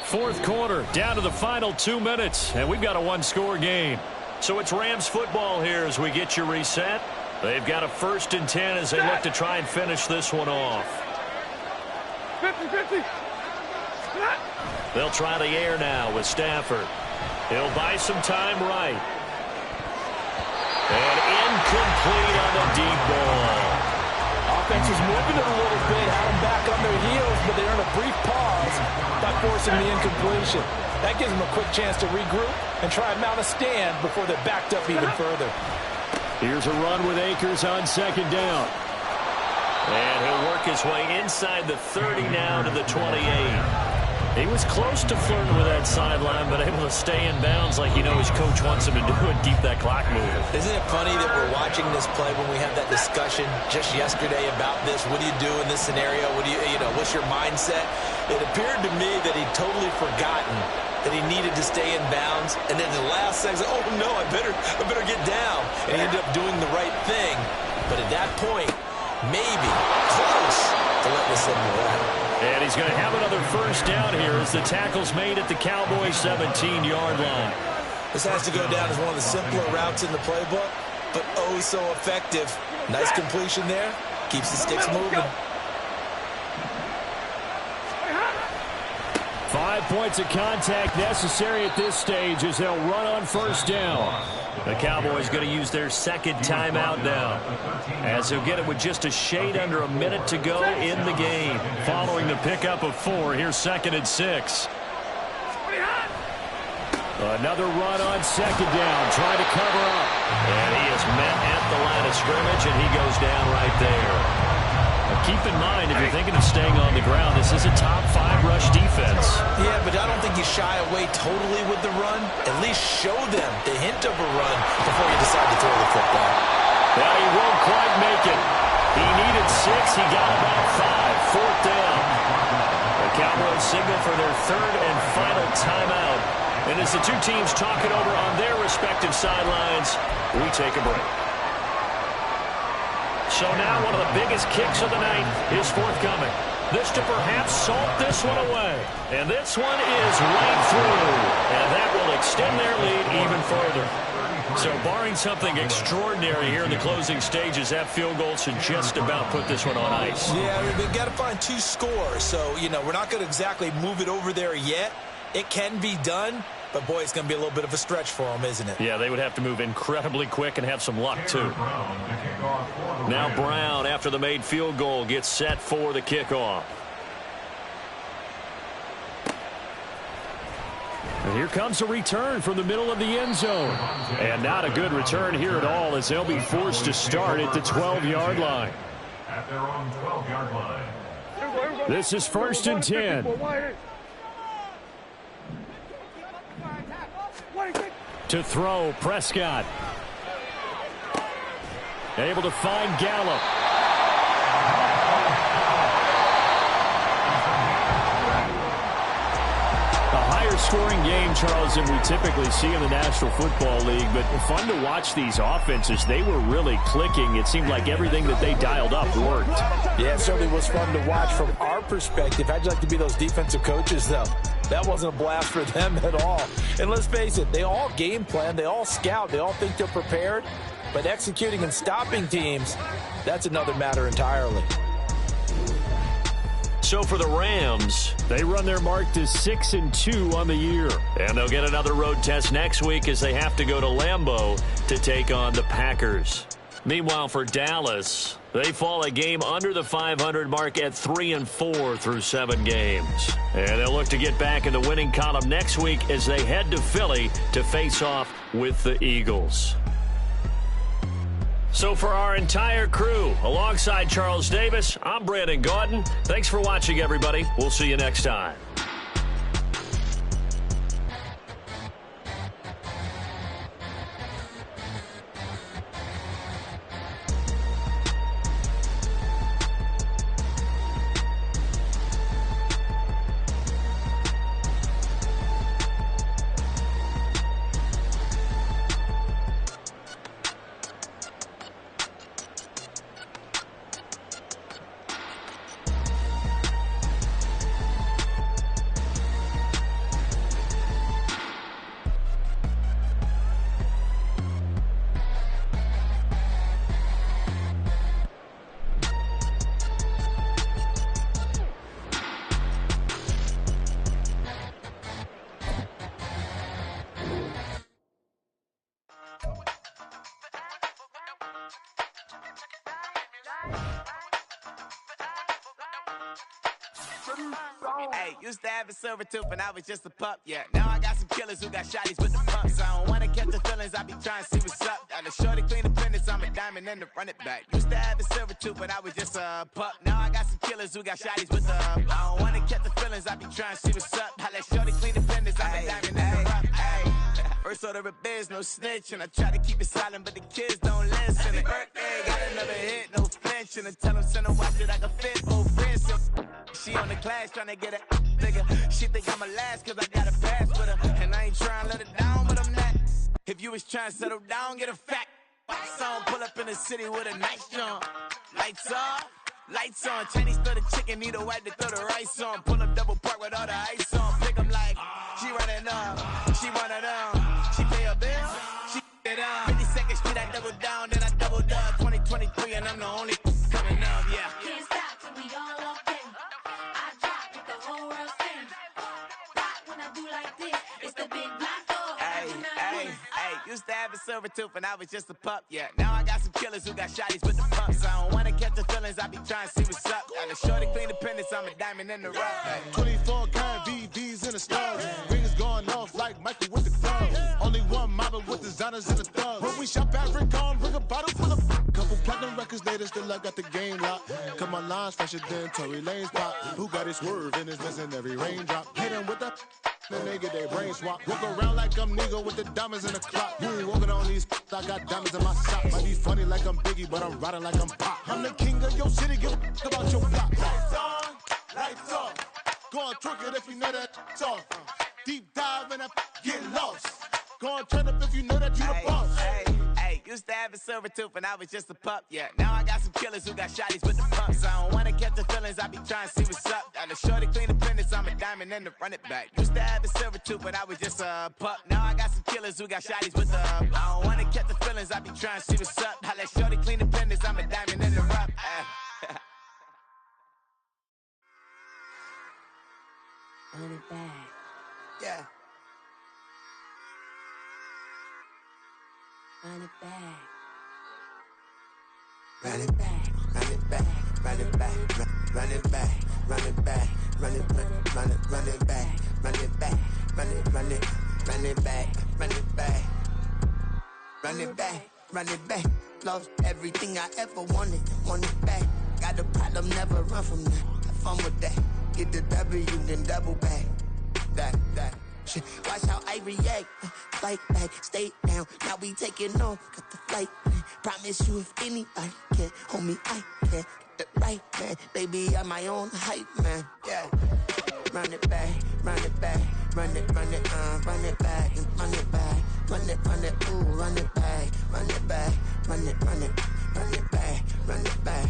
Fourth quarter, down to the final 2 minutes, and we've got a one-score game. So it's Rams football here as we get you reset. They've got a 1st and 10 as they look to try and finish this one off. 50-50. They'll try the air now with Stafford. He'll buy some time right. And incomplete on the deep ball. Offense was moving it a little bit, had them back on their heels, but they earned a brief pause by forcing the incompletion. That gives them a quick chance to regroup and try and mount a stand before they're backed up even further. Here's a run with Akers on second down. And he'll work his way inside the 30 now to the 28. He was close to flirting with that sideline, but able to stay in bounds like you know his coach wants him to do and keep that clock moving. Isn't it funny that we're watching this play when we had that discussion just yesterday about this? What do you do in this scenario? What do you know, what's your mindset? It appeared to me that he'd totally forgotten that he needed to stay in bounds, and then the last second, oh no, I better get down. And he ended up doing the right thing. But at that point, maybe close to letting this thing away. And he's going to have another first down here as the tackle's made at the Cowboys' 17-yard line. This has to go down as one of the simpler routes in the playbook, but oh so effective. Nice completion there. Keeps the sticks moving. 5 points of contact necessary at this stage as they'll run on first down. The Cowboys going to use their second timeout now, as he'll get it with just a shade under a minute to go in the game. Following the pickup of 4, here's 2nd and 6. Another run on second down, trying to cover up. And he is met at the line of scrimmage, and he goes down right there. Keep in mind, if you're thinking of staying on the ground, this is a top 5 rush defense. Yeah, but I don't think you shy away totally with the run. At least show them the hint of a run before you decide to throw the football. Well, he won't quite make it. He needed 6. He got about 5. 4th down. The Cowboys signal for their 3rd and final timeout. And as the two teams talk it over on their respective sidelines, we take a break. So now one of the biggest kicks of the night is forthcoming. This to perhaps salt this one away. And this one is right through. And that will extend their lead even further. So barring something extraordinary here in the closing stages, that field goal should just about put this one on ice. Yeah, we've got to find 2 scores. So, you know, we're not going to exactly move it over there yet. It can be done, But, boy, it's going to be a little bit of a stretch for them, isn't it? Yeah, they would have to move incredibly quick and have some luck, too. Now Brown, after the made field goal, gets set for the kickoff. And here comes a return from the middle of the end zone. And not a good return here at all, as they'll be forced to start at the 12-yard line. At their own 12-yard line. This is 1st and 10. To throw, Prescott. Able to find Gallup. Scoring game, Charles, than we typically see in the National Football League, but fun to watch these offenses. They were really clicking. It seemed like everything that they dialed up worked. Yeah, it certainly was fun to watch from our perspective. How'd you like to be those defensive coaches, though? That wasn't a blast for them at all. And let's face it, they all game plan, they all scout, they all think they're prepared, but executing and stopping teams, that's another matter entirely. So for the Rams, they run their mark to 6-2 on the year. And they'll get another road test next week as they have to go to Lambeau to take on the Packers. Meanwhile, for Dallas, they fall a game under the 500 mark at 3-4 through 7 games. And they'll look to get back in the winning column next week as they head to Philly to face off with the Eagles. So for our entire crew, alongside Charles Davis, I'm Brandon Gaudin. Thanks for watching, everybody. We'll see you next time. Hey, used to have a silver tooth and I was just a pup, yeah. Now I got some killers who got shotties with the pumps. I don't wanna catch the feelings, I be trying to see what's up. Got a shorty clean the fitness, I'm a diamond and to run it back. Used to have a silver tooth but I was just a pup. Now I got some killers who got shotties with the I don't wanna catch the feelings, I be trying to see what's up. I let shorty clean the fitness, I'm a diamond and to run it. First order of biz, no snitch, and I try to keep it silent, but the kids don't listen. And birthday, got another hit, no flinch, and I tell them send her watch it, I can fit for friends. She on the class trying to get a nigga. She think I'm a last cause I got a pass with her, and I ain't trying to let her down, but I'm not. If you was trying to settle down, get a fat song, pull up in the city with a nice jump. Lights off. Lights on, Chinese throw the chicken, need a wipe to throw the rice on. Pull up double park with all the ice on. Pick 'em like, she running up, she one of them. She pay a bill, she it up. 52nd Street, I double down, then I double up. 2023, and I'm the only coming up, yeah. Can't stop till we all up in. I drop with the whole world spin. Rock when I do like this, it's the big black door. Hey, used to have a silver tooth and I was just a pup, yeah. Now I got some killers who got shotties with the pumps. I don't wanna catch the feelings, I be trying to see what's up. Got a shorty clean the pendants, I'm a diamond in the rough. Hey. 24 karat VVs in the stars. Rings going off like Michael with the clubs. Only one model with designers in the thugs. When we shop at Rick on, bring a bottle full of couple platinum records later, still I got the game locked. Cut my lines fresher than Tory Lane's pop. Who got his swerve and is missing every raindrop. Hit him with the then they get their brain swap. Walk around like I'm nigga with the diamonds in the clock. You ain't walking on these, I got diamonds in my sock. Might be funny like I'm Biggie, but I'm riding like I'm Pop. I'm the king of your city, give a about your block. Lights on, lights off. Go on, twerk it if you know that it's off. Deep dive and I get lost. Go on, turn up if you know that you the boss. Used to have a silver tooth and I was just a pup, yeah. Now I got some killers who got shotties with the pumps. I don't wanna catch the feelings, I be trying to see what's up. Got a shorty clean the pendants, I'm a diamond and to run it back. Used to have a silver tooth but I was just a pup. Now I got some killers who got shotties with the I don't wanna catch the feelings, I be trying to see what's up. I let shorty clean the pendants, I'm a diamond in the rough. Run it back. Yeah. run it back. Run it back, run it back, run it back, run it back, run it back, run it back, run it back, run it back, run it back, run it back, run it back, run it back. Lost everything I ever wanted it back. Got a problem, never run from that. Have fun with that. Get the W, then double back. That. Shit. Watch how I react. Fight back, stay down. Now we taking off. Got the flight plan. Promise you if anybody can, homie, I can. Get the right man. Baby, I'm my own hype man. Yeah. Run it back, run it back. Run it back, and run it back. Run it, ooh, run it back. Run it back, run it back, run it back.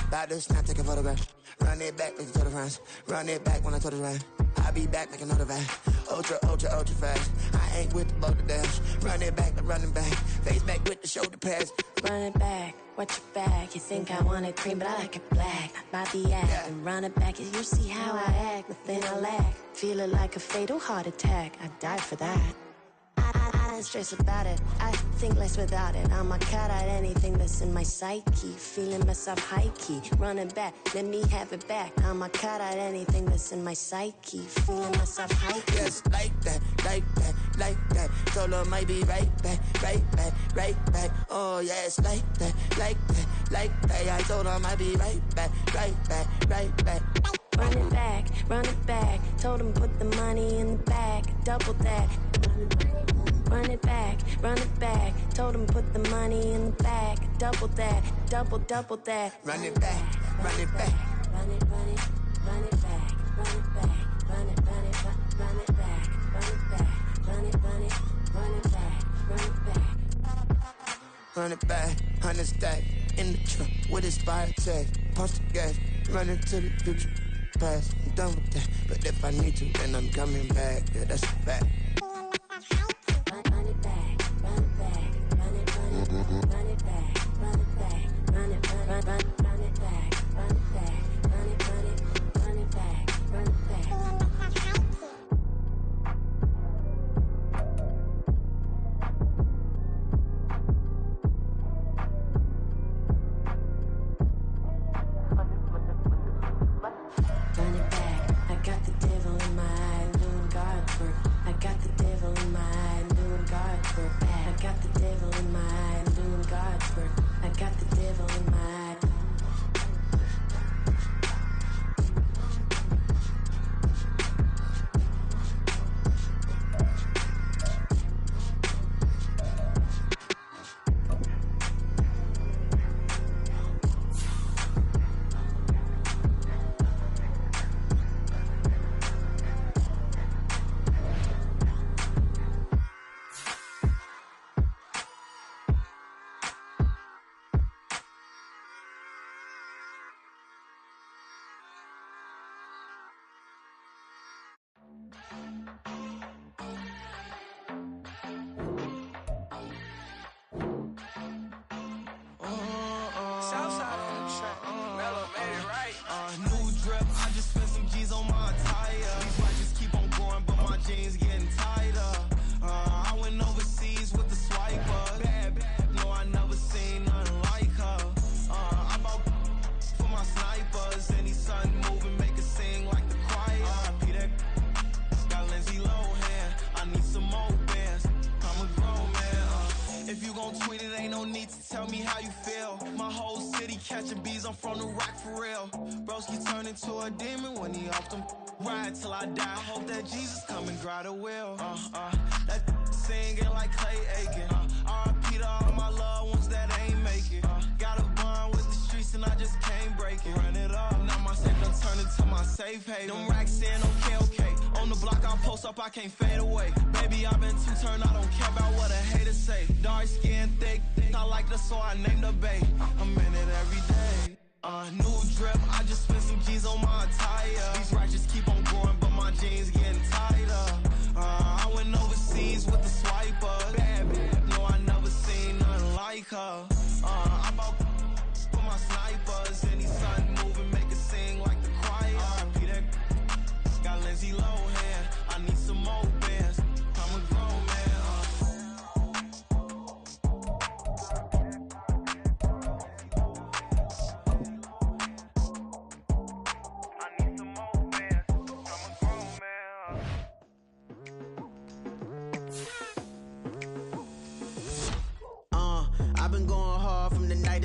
About to snap, take a photograph. Run it back, make it to the friends. Run it back when I told it right. I'll be back, make another van. Ultra fast. I ain't with the boulder dash. Run it back, face back with the shoulder pads. Run it back, watch your back. You think I want it cream, but I like it black. By the act, yeah. And run it back. As you see how I act, nothing I lack. Feel it like a fatal heart attack. I died for that. I don't stress about it. I think less without it. I'ma cut out anything that's in my psyche. Feeling myself high key. Running back, let me have it back. I'ma cut out anything that's in my psyche. Feeling myself high key. Yes, like that. Told her might be right back. Oh, yes, like that. I told her might be right back. Run it back. Told him put the money in the bag. Double that. Run it back. Told him put the money in the bag. Double that. Double that. Run it back. Run it back. Run it back. Run it back. Run it back. Run it back. Run it back. Run it back. 100 stack in the truck with his fire tag. Punch the gas. Running to the future. Past. I'm done with that. But if I need to, then I'm coming back. Yeah, that's a fact. Run it back, run it back, run it back, run it back, run it back, run it back, run it back, run it back, run it back. Run it back, I got the devil in my eye, doing God's work. I got the devil in my eye, doing God's work. I got the devil in my eye, doing God's work. I got the devil in my eye. I can't fade away. Baby, I've been too turned, I don't care about what a hater say. Dark skin, thick, I like the so I named the bae. I'm in it every day. New drip, I just spent some G's on my attire. These righteous keep on growing, but my jeans getting tighter. I went overseas with the swiper. Bad, no, I never seen nothing like her. I bought for my snipers. Any sun moving, make it sing like the choir. RP that got Lindsay Lohan. I need some more bands. I'm a grown man.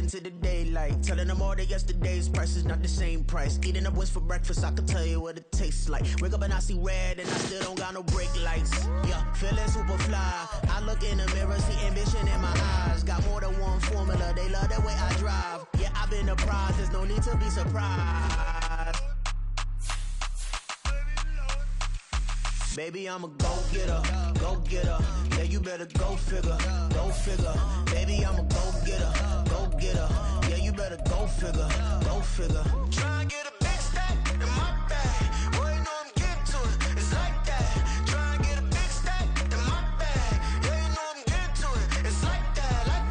into the daylight. Telling them all that yesterday's price is not the same price. Eating up wings for breakfast, I can tell you what it tastes like. Wake up and I see red and I still don't got no brake lights. Yeah, feeling super fly. I look in the mirror, see ambition in my eyes. Got more than one formula, they love the way I drive. Yeah, I've been a prize, there's no need to be surprised. Baby, I'm a go-getter, go-getter. Yeah, you better go figure, go figure. Baby, I'm a go-getter, go-getter. Yeah, you better go figure, go figure. Try and get a big stack in my bag. Boy, you know I'm getting to it, it's like that. Try and get a big stack in my bag. Yeah, you know I'm getting to it, it's like that, like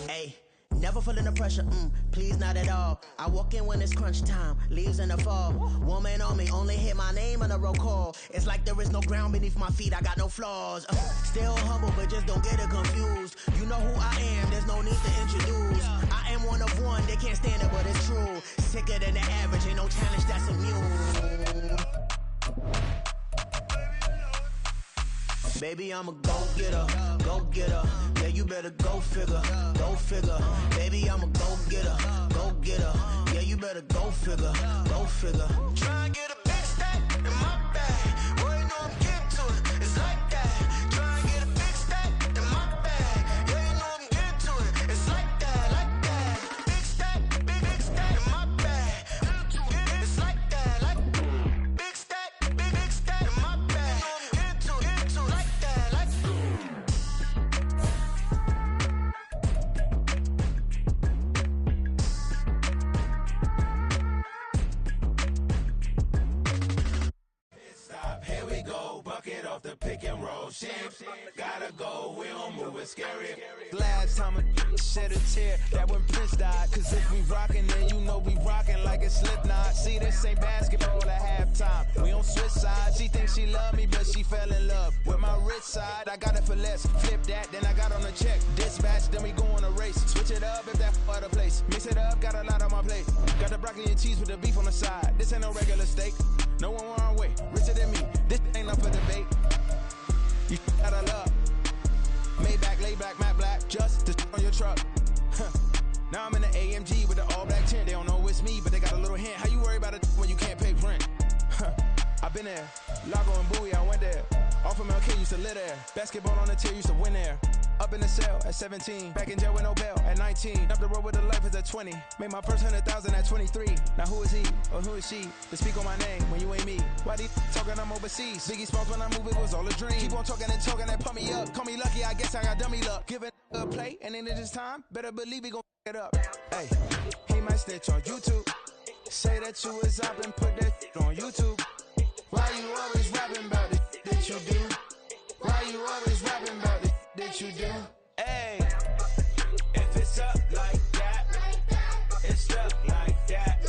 that. Hey. Never feeling the pressure, please not at all. I walk in when it's crunch time, leaves in the fall. Woman on me, only hit my name on a roll call. It's like there is no ground beneath my feet, I got no flaws. Still humble, but just don't get it confused. You know who I am, there's no need to introduce. I am one of one, they can't stand it, but it's true. Sicker than the average, ain't no challenge that's immune. Baby, I'm a go-getter, go-getter. Yeah, you better go figure, go figure. Baby, I'm a go-getter, go-getter. Yeah, you better go figure, go figure. Try and get a big stack in my bag. Boy, you know I'm getting to it, it's like that. Try and get a big stack in my bag. Yeah, you know I'm getting to it, it's like that, like that. Big stack in my bag. It's like that, like big stack in my bag. I'm getting to it, like that, like Here we go, bucket off the pick and roll. Shit, gotta go, we don't move it scary. Last time a shed a tear, that when Prince died. Cause if we rockin', then you know we rockin' like a Slipknot. See, this ain't basketball at halftime. We on switch sides. She thinks she love me, but she fell in love with my rich side. I got it for less. Flip that, then I got on a check. Dispatch, then we go on a race. Switch it up if that other place. Mix it up, got a lot on my plate. Got the broccoli and cheese with the beef on the side. This ain't no regular steak. No one wrong way, richer than me. This ain't up for debate. You gotta love. Maybach, lay back, matte black, just to on your truck. Now I'm in the AMG with the all black tint. They don't know it's me, but they got a little hint. How you worry about it when you can't pay rent? I've been there. Lago and Bowie, I went there. Off of MLK, used to live there. Basketball on the tier, used to win there. Up in the cell at 17. Back in jail with no bail at 19. Up the road with the life is at 20. Made my first 100,000 at 23. Now who is he or who is she to speak on my name when you ain't me? Why they talking I'm overseas? Biggie Smalls when I move it was all a dream. Keep on talking and pump me up. Call me lucky, I guess I got dummy luck. Give it a play and then it is time. Better believe he gon' it up. Hey, he might snitch on YouTube. Say that you was up and put that on YouTube. Why you always rapping about it that you do? Why you always rapping about it that you do? Hey, if it's up like that, it's up like that.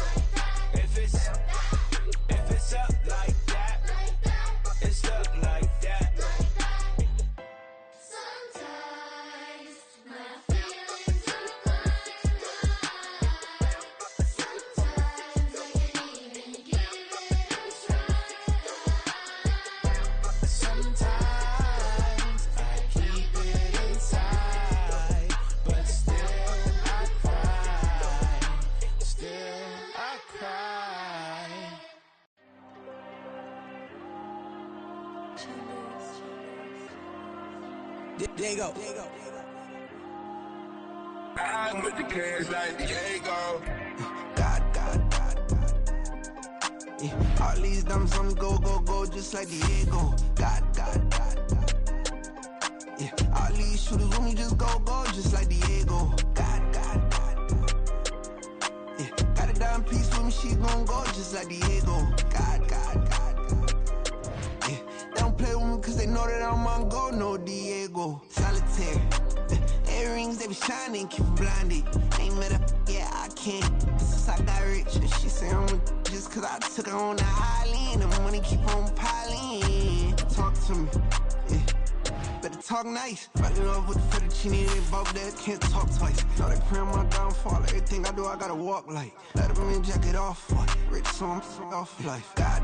If it's up like that, it's up like that. Sometimes my feelings are flying high. Sometimes I can't even give it a try. Sometimes I keep it inside, but still I cry. Still I cry. There you go. I'm with the kids like Diego. God. Yeah, all these dumps on go, just like Diego. God. Yeah, all these shooters on me just go, just like Diego. God. Yeah, got a dime piece with me, she gon' go just like Diego. God. Yeah, they don't play with me cause they know that I'm on go, no Diego. Solitaire. Earrings, they be shining, keep blinded. Ain't met up, yeah, I can't. Since I got rich, and she say I'm a just cause I took her on the island. The money keep on piling. Talk to me, yeah. Better talk nice. Right up with the fettuccine, they both there, can't talk twice. Now they praying my downfall. Everything I do, I gotta walk like. Let them in, jacket off. Rich, so I'm off life. God.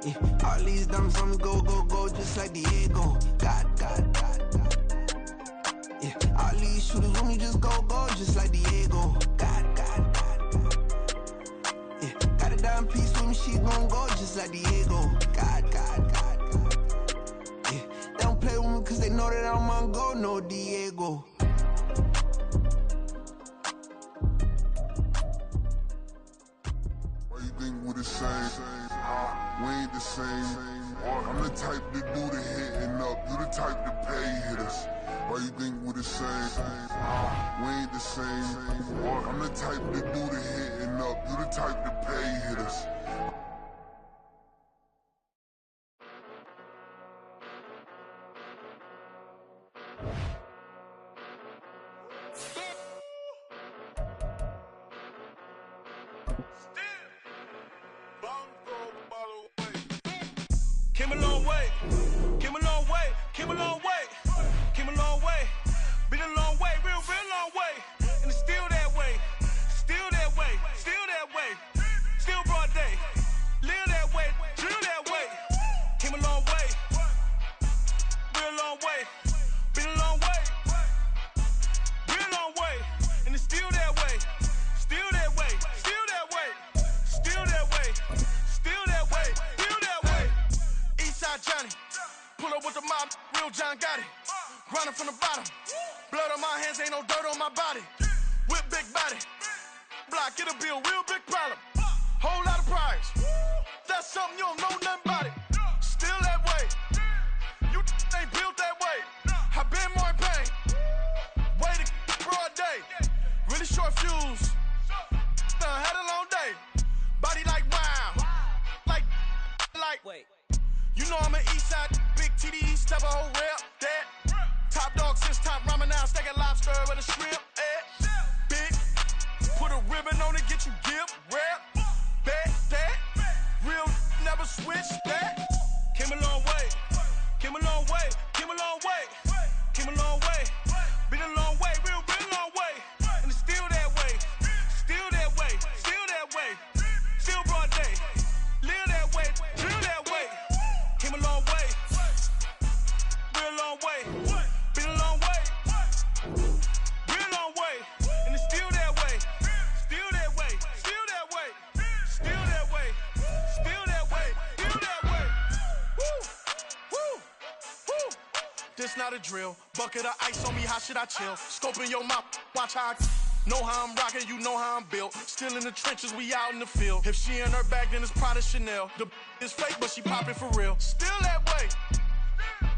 Yeah, all these diamonds on me go, go, go, just like Diego. God, God, God, God. Yeah, all these shooters on me just go, go, just like Diego. God, God, God, God. Yeah, got a dime piece with me, she gon' go, just like Diego. God, God, God, God. Yeah, they don't play with me cause they know that I'm on go, no Diego. Why you think we the same? We ain't the same. I'm the type to do the hitting up. You the type to pay hitters. Why you think we the same? We ain't the same. I'm the type to do the hitting up. You the type to pay hitters. Came a long way, came a long way, came a long way, came a long way, been a long way, real long way, and it's still that way, still that way, still that way, still broad day, live that way, drill that way, came a long way, real long way, been a long way, real long way, and it's still that way, still that way, still that way, still that way, still that way, still that way. Eastside Johnny, pull up with the mob, real John got it. Grinding from the bottom, blood on my hands, ain't no dirt on my body. Whip big body, block, it'll be a real big problem. Whole lot of prize, that's something you don't know nothing about it. Still that way, you ain't built that way. I been more in pain, way to broad day. Really short fuse, had a long day. Body like wow, like. Wait. You know I'm an Eastside, big TD, step a whole rep, that. Top dog since top ramen now, steak lobster with a shrimp, Big, put a ribbon on it, get you give, rep, bet, that. Real, never switch, that. Came a long way, came a long way, came a long way, came a long way. Been a long way, real long way. And it's still that way, still that way, still that way. Still broad day, live that way, drill that way. Came a long way, real long way, been a long way, real long way, and it's still that way, still that way, still that way, still that way, still that way, still that way. Woo, woo, woo. This not a drill, bucket of ice on me, how should I chill? Scope in your mouth, watch how I know how I'm rocking, you know how I'm built. Still in the trenches, we out in the field. If she in her bag, then it's Prada Chanel. The is fake, but she poppin' for real. Still that way.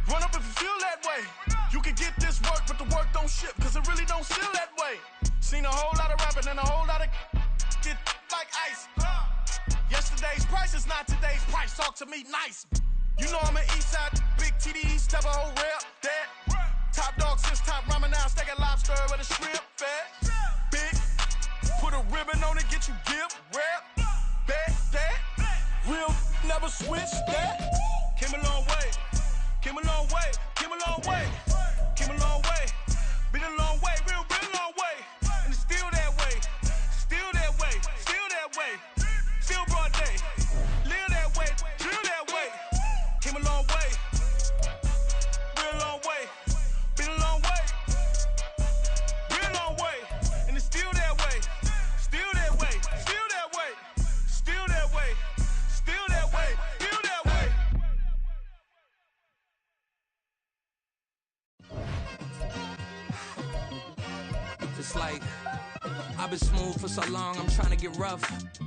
Run up if you feel that way. You can get this work, but the work don't ship, cause it really don't feel that way. Seen a whole lot of rapping and a whole lot of get like ice. Yesterday's price is not today's price. Talk to me nice. You know I'm an Eastside, big TD, step a whole rep, that. Top dog since top ramen now, steak lobster with a shrimp, fat. Big, put a ribbon on it, get you give, rep, bet, that. Real, never switch, that. Came a long way, came a long way, came a long way, came a long way. Been a long way, real long way. And it's still that way, still that way, still that way. Still broad day, live that way, drill that way. Came a long way, real long way. Been a long way, real long way. And it's still that way, still that way, still that way, still that way, still that way, still that way. It's like I've been smooth for so long, I'm trying to get rough.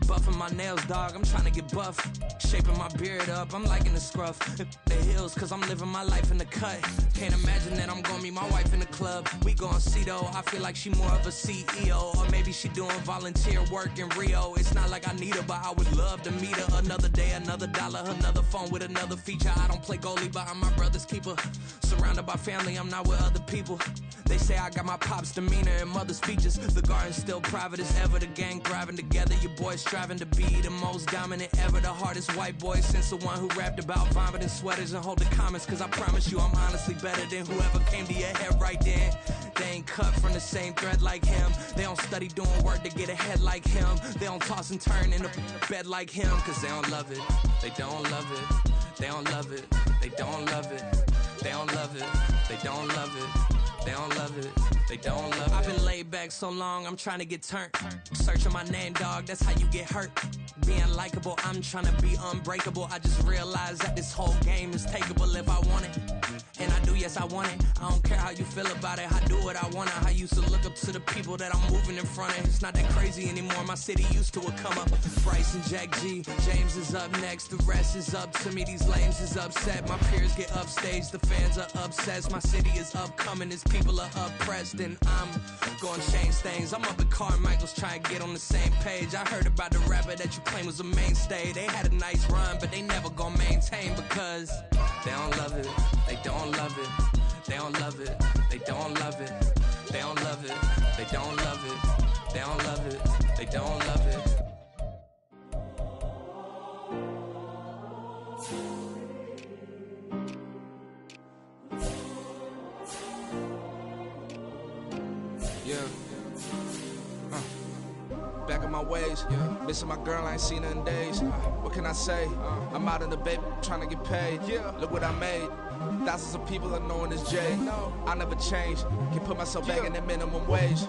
Buffing my nails, dog, I'm trying to get buff. Shaping my beard up, I'm liking the scruff. The hills, cause I'm living my life in the cut. Can't imagine that I'm gonna meet my wife in the club. We gon' see though, I feel like she more of a CEO. Or maybe she doing volunteer work in Rio. It's not like I need her, but I would love to meet her. Another day, another dollar, another phone with another feature. I don't play goalie, but I'm my brother's keeper. Surrounded by family, I'm not with other people. They say I got my pop's demeanor and mother's features. The garden's still private as ever, the gang thriving together. Your boys striving to be the most dominant ever. The hardest white boy since the one who rapped about vomiting sweaters and holding comments. Cause I promise you I'm honestly better than whoever came to your head right then. They ain't cut from the same thread like him. They don't study doing work to get ahead like him. They don't toss and turn in the bed like him. Cause they don't love it. They don't love it. They don't love it. They don't love it. They don't love it. They don't love it. They don't love it. They don't love it. I've been laid back so long, I'm trying to get turned. Searching my name, dog, that's how you get hurt. Being likable, I'm trying to be unbreakable. I just realized that this whole game is takeable if I want it. And I do, yes, I want it. I don't care how you feel about it. I do what I want it. I used to look up to the people that I'm moving in front of. It's not that crazy anymore. My city used to it come up. Bryce and Jack G. James is up next. The rest is up to me. These lames is upset. My peers get upstaged. The fans are obsessed. My city is upcoming. Its people are oppressed. And I'm gonna change things. I'm up at Carmichael's trying to get on the same page. I heard about the rapper that you claim was a mainstay. They had a nice run, but they never gonna maintain because they don't love it. They don't love it. They don't love it. They don't love it. They don't love it. They don't love it. They don't love it. They don't love it. Yeah. Back in my ways, missing my girl, I ain't seen her in days. What can I say? I'm out in the baby, trying to get paid. Look what I made. Thousands of people are knowing this Jay. I never change. Can put myself back in that minimum wage.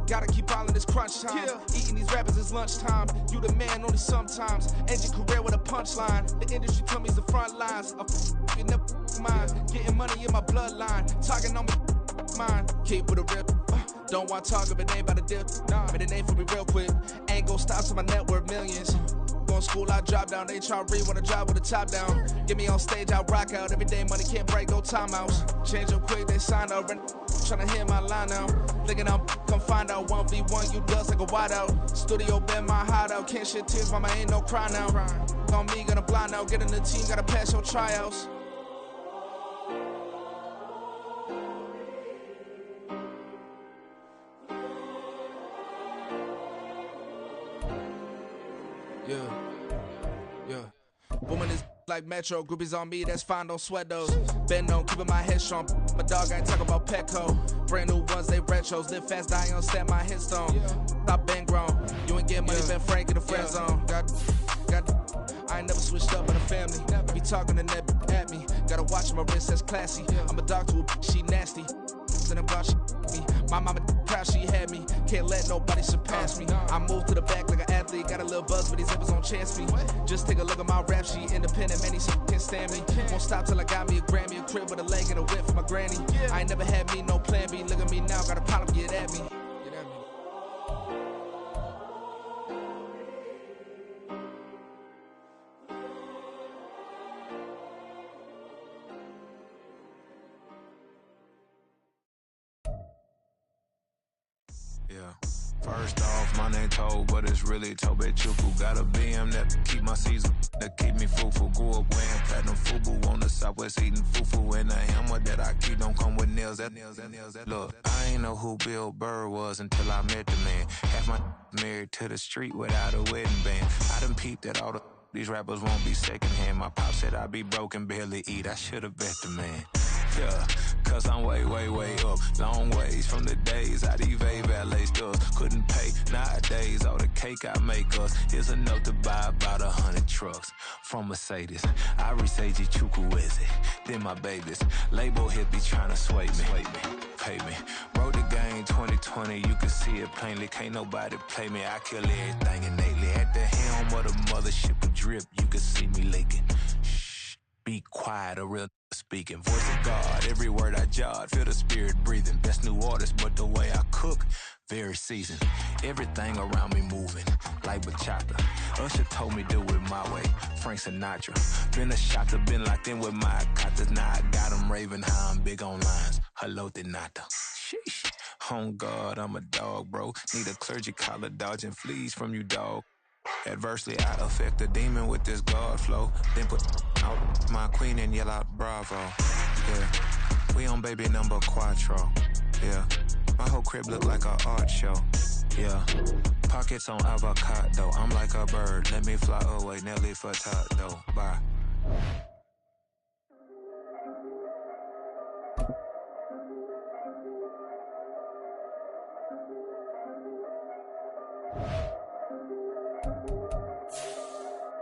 Gotta keep all in this crunch time. Eating these rappers is lunchtime. You the man only sometimes. End your career with a punchline. The industry tell me it's the front lines. You never mind. Getting money in my bloodline. Talking on me, mine. Keep with a rip. Don't want to talk if it ain't about the dip. But it ain't for me real quick. Ain't gon' stop till my net worth millions. Going school, I drop down. They try to read when I drop with the top down. Get me on stage, I rock out. Every day money can't break, go timeouts. Change up quick, they sign up. Tryna hear my line now. Thinking I'm come find out 1v1, you dust like a wideout. Studio been my hideout. Can't shed tears, mama, ain't no cry now. On me, gonna blind out. Get in the team, gotta pass your tryouts. Yeah. Woman is like Metro, groupies on me, that's fine, don't sweat those. Been on, keeping my head strong. My dog ain't talking about Petco. Brand new ones, they retros. Live fast, die on, stand my headstone. Stop been grown. You ain't getting money, been Frank in the friend zone. Got. I ain't never switched up in the family. Be talking to that at me. Gotta watch my wrist, that's classy. I'm a dog to a she nasty. And I'm glad she me. My mama proud she had me. Can't let nobody surpass me. I moved to the back like an athlete. Got a little buzz, but these zippers don't chance me. Just take a look at my rap sheet. Independent, man, these can't stand me. Won't stop till I got me a Grammy, a crib with a leg and a whip for my granny. I ain't never had me no plan B. Look at me now, got a problem, get at me. First off, my name Toad, but it's really Tobe Chuku. Got a BM that keep my season, that keep me fufu. Grew up wearing platinum fubu on the southwest eating fufu. And the hammer that I keep don't come with nails. Look, I ain't know who Bill Burr was until I met the man. Half my married to the street without a wedding band. I done peeped at all these rappers won't be secondhand. My pop said I'd be broke and barely eat. I should've bet the man. Yeah, cause I'm way up, long ways from the days I evade valet stores. Couldn't pay nowadays, all the cake I make us is enough to buy about 100 trucks from Mercedes. I resage Chukwueze, then my babies. Label hit be trying to sway me, pay me. Wrote the game 2020, you can see it plainly. Can't nobody play me, I kill everything innately. At the helm of the mothership with drip, you can see me leaking. Shh, be quiet, a real speaking. Voice of God, every word I jot, feel the spirit breathing. Best new artist, but the way I cook, very seasoned. Everything around me moving, like bachata. Usher told me do it my way, Frank Sinatra. Been a shotter, been locked in with my katas. Now I got 'em raving how I'm big on lines. Hello, Denata. Sheesh. On God, I'm a dog, bro. Need a clergy collar, dodging fleas from you, dog. Adversely, I affect the demon with this God flow. Then put out my queen and yell out bravo. Yeah, we on baby number quattro. Yeah, my whole crib look like a art show. Yeah, pockets on avocado. I'm like a bird. Let me fly away, Nelly Furtado. Bye.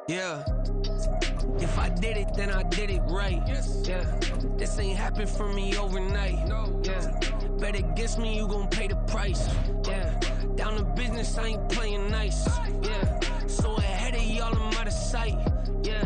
Yeah. If I did it, then I did it right. Yeah. This ain't happened for me overnight. Yeah. Bet against me, you gon' pay the price. Yeah. Down to business, I ain't playing nice. Yeah. So ahead of y'all, I'm out of sight. Yeah.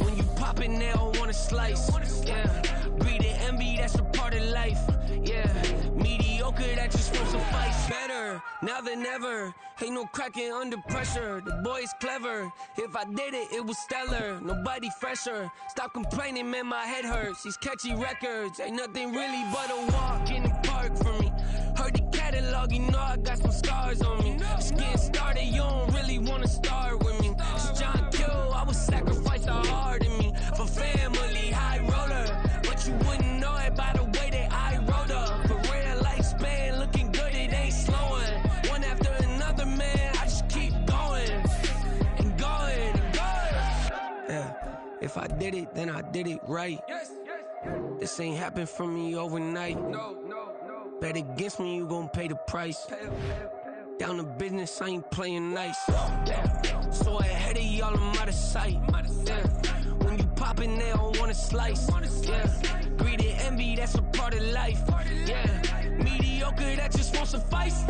When you poppin', they don't wanna slice. Yeah. Greed and envy, that's a part of life. Yeah. Mediocre, that just won't suffice. Better now than ever. Ain't no cracking under pressure. The boy is clever. If I did it, it was stellar. Nobody fresher. Stop complaining, man, my head hurts. These catchy records ain't nothing really but a walk in the park for me. Heard the catalog, you know I got some scars on me. Just getting started, you don't really wanna start with me. It's John Kill, I would sacrifice a heart in me for family, high roller. But you wouldn't know it by the way that I wrote up. Career lifespan looking good, it ain't slowing. One after another, man, I just keep going and going and going. Yeah, if I did it, then I did it right. This ain't happened for me overnight. Bet against me, you gon' pay the price. Down to business, I ain't playing nice. Yeah. So ahead of y'all, I'm out of sight. Yeah. When you poppin', they don't wanna slice. Yeah. Greed and envy, that's a part of life. Yeah. Mediocre, that just won't suffice.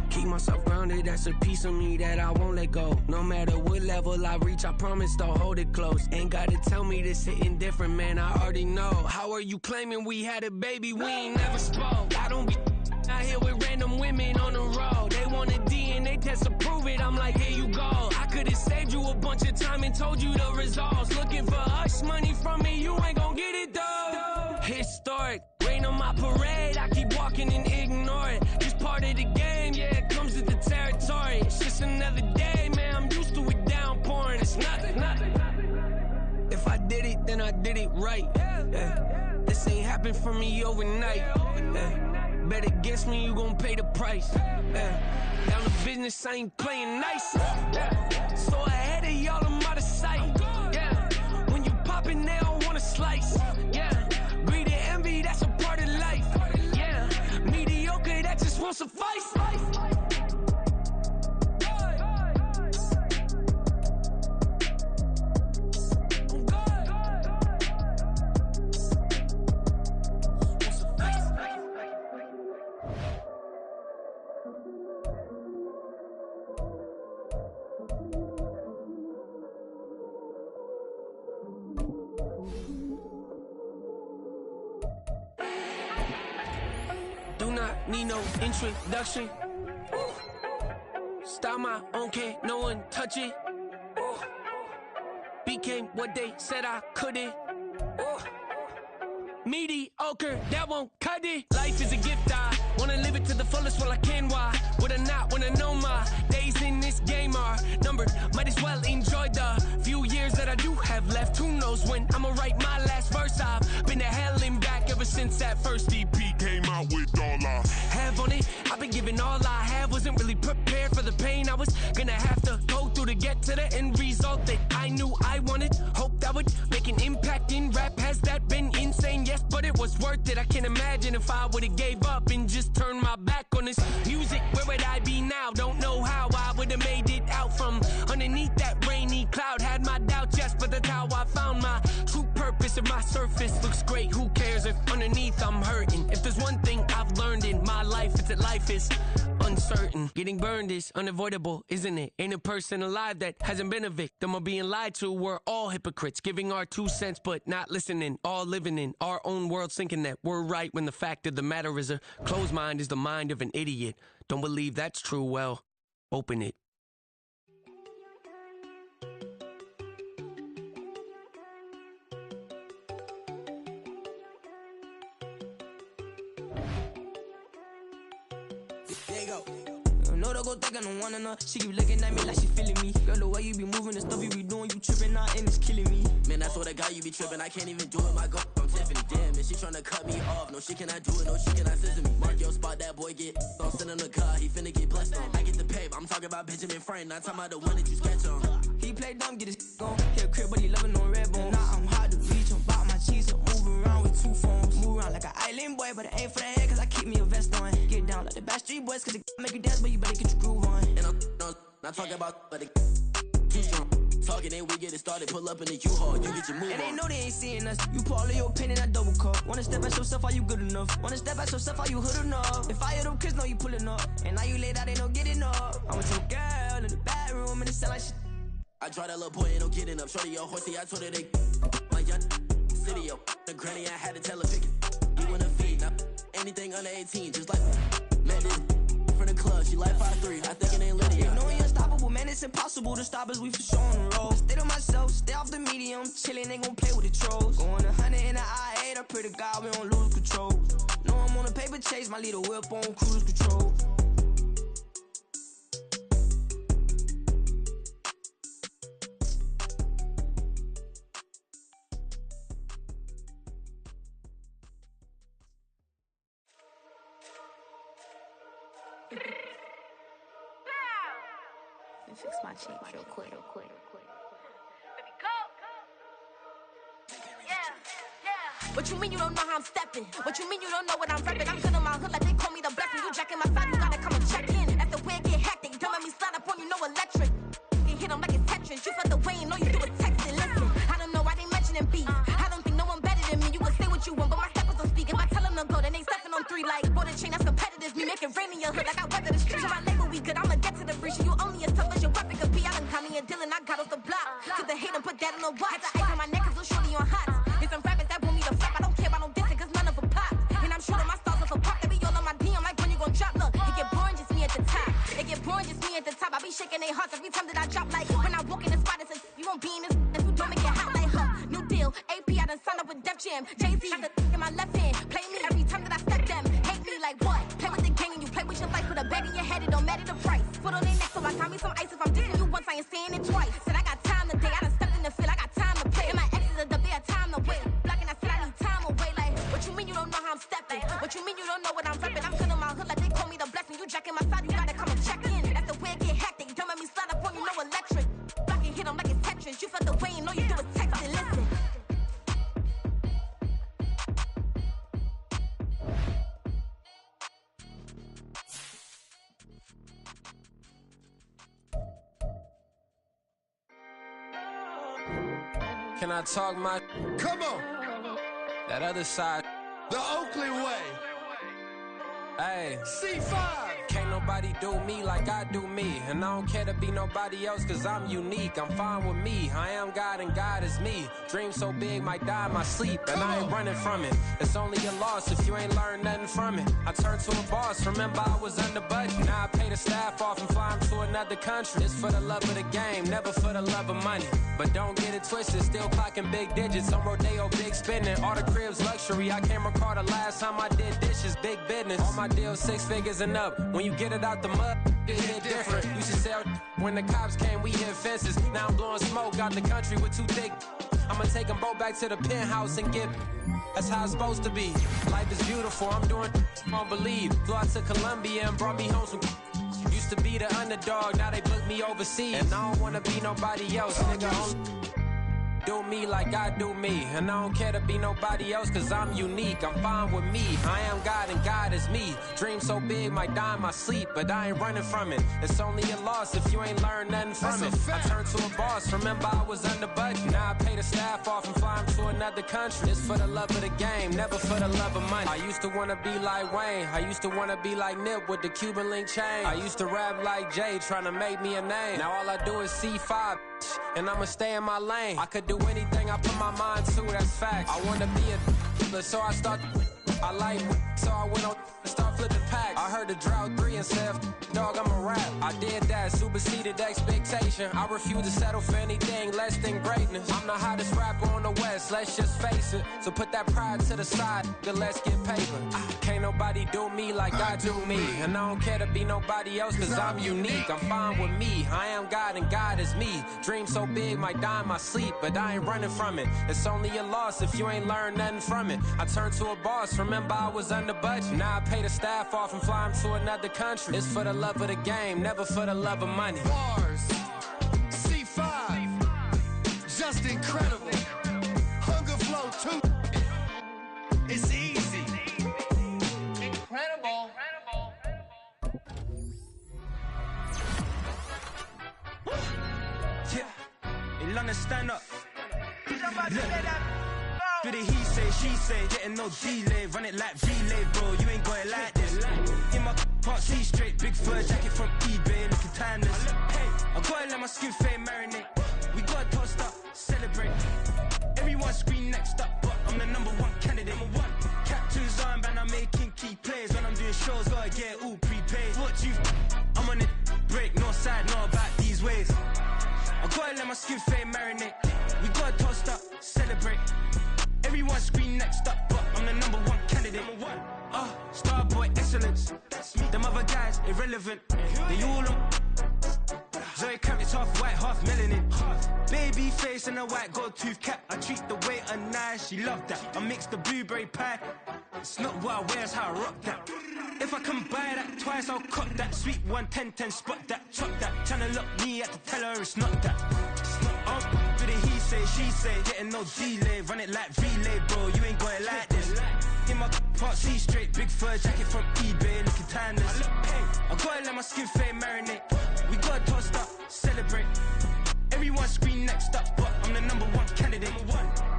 Keep myself grounded, that's a piece of me that I won't let go. No matter what level I reach, I promise to hold it close. Ain't gotta tell me this hitting different, man, I already know. How are you claiming we had a baby, we ain't never spoke? I don't be out here with random women on the road. They want a DNA test to prove it, I'm like, here you go. I could've saved you a bunch of time and told you the results. Looking for hush money from me, you ain't gon' get it though. Historic, rain on my parade, I keep walking and ignore it. Just part of the game, yeah, it comes with the territory. It's just another day, man, I'm used to it downpouring. It's nothing. If I did it, then I did it right. Yeah. This ain't happened for me overnight. Yeah. Bet against me, you gon' pay the price. Yeah. Down to business, I ain't playing nice. Yeah. So ahead of y'all, I'm out of sight. Yeah. When you poppin', they don't wanna slice. Yeah. Greed and envy, that's a part of life. Yeah. Mediocre, that just won't suffice. Do not need no introduction. Start my own, can't no one touch it. Became what they said I couldn't. Mediocre, that won't cut it. Life is a gift, I wanna live it to the fullest while I can. Why would I not wanna know my days in this game are numbered? Might as well enjoy the few years that I do have left. Who knows when I'ma write my last verse? I've been to hell and back ever since that first EP came out with all I have on it. I've been giving all I have, wasn't really prepared for the pain I was gonna have to go through to get to the end result that I knew I wanted. Hope that would make an impact in rap. Has that been insane? Yes, but it was worth it. I can't imagine if I would've gave up and just turned my back on this music. Where would I be now? Don't know how I would've made it out from underneath that rainy cloud. Had my doubts, yes, but that's how I found my true purpose. If my surface looks great, who cares if underneath I'm hurting? If there's one thing I've learned in my life, it's that life is uncertain. Getting burned is unavoidable, isn't it? Ain't a person alive that hasn't been a victim of being lied to. We're all hypocrites, giving our 2 cents but not listening. All living in our own world, thinking that we're right when the fact of the matter is a closed mind is the mind of an idiot. Don't believe that's true? Well, open it. There you go. No, don't go thinking I don't wanna know. She keep looking at me like she feeling me. Girl, the way you be moving, the stuff you be doing, you tripping out and it's killing me. Man, that's what I got, you be tripping. I can't even do it, my girl. I'm Tiffany, damn, and she tryna cut me off. No, she cannot do it, no, she cannot scissor me. Mark your spot, that boy get on. Send him the car, he finna get blessed on. I get the pay, I'm talking about Benjamin Franklin, not talking about the one that you sketch on. He play dumb, get his on. He a crib, but he loving on red bone. Now I'm hard to reach, I'm bout my cheese, I'm moving around with 2 phones. Move around like an island boy, but it ain't for the head, cause I keep me a vest on. Get down like the Backstreet Boys, cause it make you dance, but you better get your groove on. And I'm not talking about, but too strong. Talking, then we get it started. Pull up in the U-Haul, you get your move And on. they know they ain't seeing us. You pull all of your pain in that double cup. Wanna step at yourself, are you good enough? Wanna step at yourself, are you hood enough? If I hear them kids know you pulling up, and now you laid out, they don't get enough. I'm with your girl in the bedroom, and it sound like shit. I draw that little boy, ain't no getting up. Shorty, your horsey, I told her they my young city, yo. The granny, I had to tell her pick it. You wanna feed, now anything under 18, just like man, this from the club, she like 5'3", I think it ain't Lydia. You know we unstoppable, man, it's impossible to stop us, we for sure on the road. Stay to myself, stay off the medium, chillin', they gon' play with the trolls. Going 100 in the I-8, I pray to God we don't lose control. Know I'm on a paper chase, my little whip on cruise control. Let me fix my cheek real quick. What you mean you don't know how I'm stepping? What you mean you don't know what I'm repping? I'm good on my hood like they call me the blessing. You jacking my side, you gotta come and check in. That's the way it get hectic. Don't let me slide up on you, no electric. You hit them like it's Tetris. You felt the way and all you do is text it. Listen, I don't know why they mentioning beef. I don't think no one better than me. You can say what you want, but my steppers don't speak. If I tell them to go, then they stepping on 3 like border chain. That's competitive. Me making rain in your hood like I weather the streets. So my label we good. I'ma get to the breach. You only as tough as your weapon could be. I done got me a deal and I got off the block. Cause the hate and put that on the watch. Had the ice on my neck cause little shorty on hot. There's some rappers that want me to flap. I don't care about no dissing cause none of them pop. And I'm shooting my stars off a pop. They be all on my DM like when you gon' drop. Look, it get boring just me at the top. It get boring just me at the top. I be shaking their hearts every time that I drop. Like when I walk in the spot, it says you won't be in this if you don't make it hot like her. New deal, AP, I done signed up with Def Jam. Jay-Z, got the in my left hand. Play me every time that I step them. Hate me like what? Play with the gang and you play with your life. Put a bag in your head, it don't matter the price. Foot on their neck, so I got me some ice. If I'm dissing you once, I ain't saying it twice. Said I got time today, I done stepped in the field, I got time to play. And my exes are the bare time to wait. Blocking, I said I need time away. Like, what you mean you don't know how I'm stepping? What you mean you don't know what I'm repping? I'm good on my hood like they call me the blessing. You jacking my side, you gotta come and check in. That's the way it get hectic. Don't let me slide up on you, no electric. Blocking, hit them like it's Tetris. You felt the way and all you do is text it. Listen. Can I talk my? Come on. That other side. The Oakland way. Hey. C5. Can't nobody do me like I do me. And I don't care to be nobody else cause I'm unique. I'm fine with me. I am God and God is me. Dream so big might die in my sleep. And I ain't running from it. It's only a loss if you ain't learned nothing from it. I turned to a boss. Remember I was under budget. Now I pay the staff off and fly them to another country. It's for the love of the game, never for the love of money. But don't get it twisted. Still clocking big digits. On Rodeo, big spending. All the cribs luxury. I can't recall the last time I did dishes. Big business. All my deals 6 figures and up. When you get it out the mud, it hit different. Used to sell when the cops came, we hit fences. Now I'm blowing smoke out the country with 2 thick. I'ma take them both back to the penthouse and get. That's how it's supposed to be. Life is beautiful, I'm doing you won't believe. Flew out to Colombia and brought me home some. Used to be the underdog, now they book me overseas. And I don't wanna be nobody else, nigga. Do me like I do me. And I don't care to be nobody else cause I'm unique. I'm fine with me. I am God and God is me. Dream so big might die in my sleep, but I ain't running from it. It's only a loss if you ain't learned nothing from it. I turned to a boss. Remember I was under budget. Now I pay the staff off and fly them to another country. It's for the love of the game, never for the love of money. I used to wanna be like Wayne. I used to wanna be like Nip with the Cuban link chain. I used to rap like Jay, trying to make me a name. Now all I do is C5. And I'ma stay in my lane. I could do anything I put my mind to, that's facts. I wanna be a so I start. I like so I went on and start flipping packs. I heard the drought 3 and said, dog, I'm a rap. I did that, superseded expectation. I refuse to settle for anything less than greatness. I'm the hottest rapper on the West, let's just face it. So put that pride to the side, then let's get paper. Can't nobody do me like I do me. And I don't care to be nobody else cause I'm unique. I'm fine with me. I am God and God is me. Dream so big might die in my sleep, but I ain't running from it. It's only a loss if you ain't learned nothing from it. I turned to a boss. Remember I was under budget. Now I pay the staff off and fly them to another country. It's for the love of the game, never for the love of money. Bars, C5, just incredible. Hunger Flow 2, it's easy. Incredible. to stand up. Look, do the he say, she say, getting no delay, run it like relay, bro, you ain't got it like this. In my part, see straight, big fur jacket from eBay, looking timeless. I gotta let my skin fade marinate. We gotta toast up, celebrate. Everyone scream next up, but I'm the #1 candidate. Captain's armband, I'm making key plays. When I'm doing shows, gotta get all prepaid. What you, I'm on it, break, no side, no about these ways. I gotta let my skin fade marinate. We gotta toast up, celebrate. Everyone scream next up, but I'm the #1 candidate. Starboy excellence. Them other guys irrelevant. They all on. Zoe Kravitz half white, half melanin. Baby face and a white gold tooth cap. I treat the waiter nice, she love that. I mix the blueberry pie. It's not what I wear, it's how I rock that. If I can buy that twice, I'll cut that. Sweet 110, spot that, chop that. Tryna lock me at the teller, it's not that. Do the he say, she say, getting no delay, run it like relay, bro, you ain't got it like this. In my part, see straight, big fur jacket from eBay, looking timeless. I gotta let my skin fade marinate. We gotta toast up, celebrate. Everyone scream next up, but I'm the #1 candidate.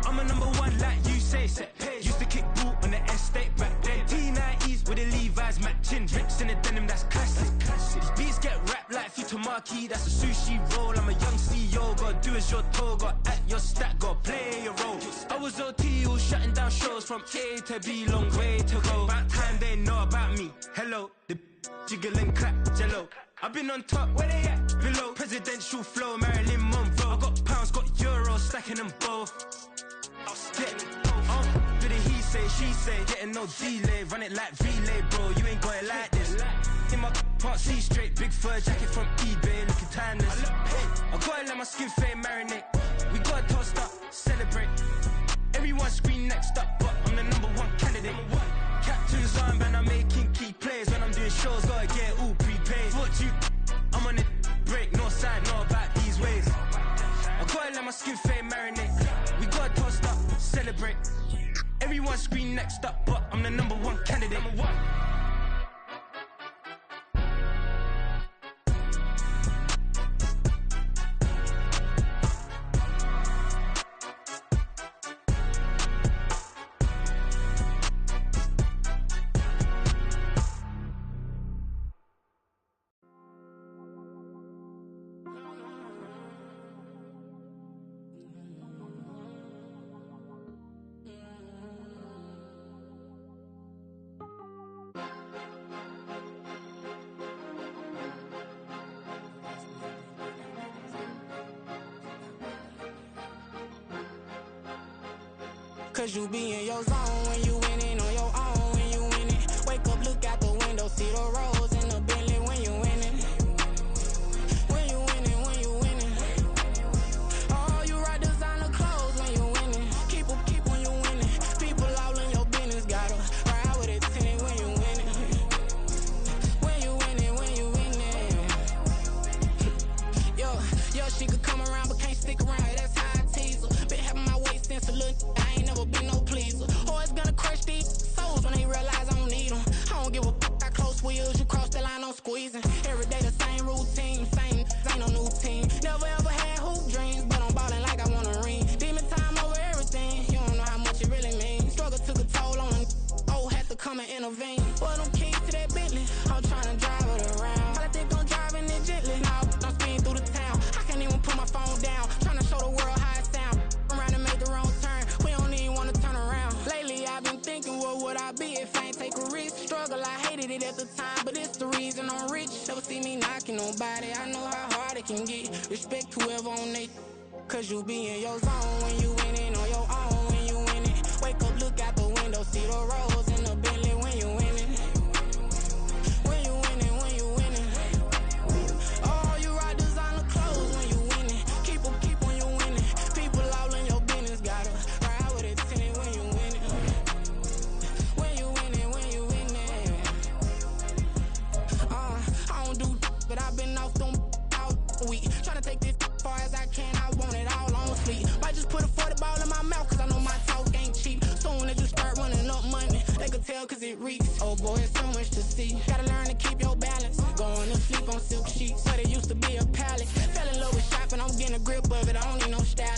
I'm a #1 like you say, set page. Used to kick ball on the estate back then. T90s with the Levi's matching. Rips in the denim, that's classic. These beats get wrapped like Futamaki, that's a sushi roll. I'm a young CEO, gotta do as you're told. Gotta act your stat, gotta play your role. I was OT, all shutting down shows from A to B, long way to go. About time they know about me. Hello, the jiggle and clap, jello. I've been on top, where they at? Below, presidential flow, Marilyn Monroe. I got pounds, got euros, stacking them both. Do the he say, she say, getting no delay, run it like relay, bro, you ain't got it like this. In my part, see straight, big fur jacket from eBay, looking timeless. I gotta let my skin fade marinate. We gotta toast up, celebrate. Everyone scream next up, but I'm the #1 candidate. Captain's armband, I'm making key plays. When I'm doing shows, gotta get all prepaid. What you, I'm on it, break, no side, no about these ways. I gotta let my skin fade marinate. We gotta toast up, celebrate. Everyone scream next up, but I'm the #1 candidate. Cause you be in your zone when you winning on your own when you winning. Wake up, look out the window, see the rose in the Bentley when you winning. When you winning, when you winning. Oh, you ride designer clothes when you winning. Keep when you winning. People all in your business, gotta ride with it tinted when you winning. When you winning, when you winning. Yo, she could come around but can't stick around. That's how I tease her. Been having my waist since a little. I ain't never been no pleaser. Always gonna crush these souls when they realize I don't need them. I don't give a f***, I close wheels, you cross the line, I'm squeezing. Every day the same routine, same, ain't no new team. Never ever had hoop dreams, but I'm ballin' like I want a ring. Demon time over everything, you don't know how much it really means. Struggle took a toll on them, had to come and intervene. Well, them keys to that Bentley, I'm tryna drive it around. I think I'm driving it gently, now I'm speeding through the town. I can't even put my phone down, tryna show the world how it sound. Around and made the wrong turn, we don't even wanna turn around. Lately I've been thinking, what would I be if I ain't take a risk? Struggle, I hated it at the time, but it's the reason I'm rich. Never see me knocking nobody, I know how hard it can get. Respect whoever on they, cause you be in your zone when you winning on your own when you winning. Wake up, look out the window, see the rose in the Bentley when you winning. When you winning, when you winning. Oh, you ride designer clothes when you winning. Keep when you winning. People all in your business, gotta ride with it tinted when you winning. When you winning, when you winning. I don't do but I've been off them all week. Tryna take this far as I can, I want it all on sleep. Might just put a 40 ball in my mouth, cause I know my talk ain't cheap. Soon as you start running up money, they can tell cause it reeks. Oh boy, it's so much to see. Gotta learn to keep your balance. Going to sleep on silk sheets, but it used to be a pallet. Fell in love with shopping, I'm getting a grip of it, I don't need no style.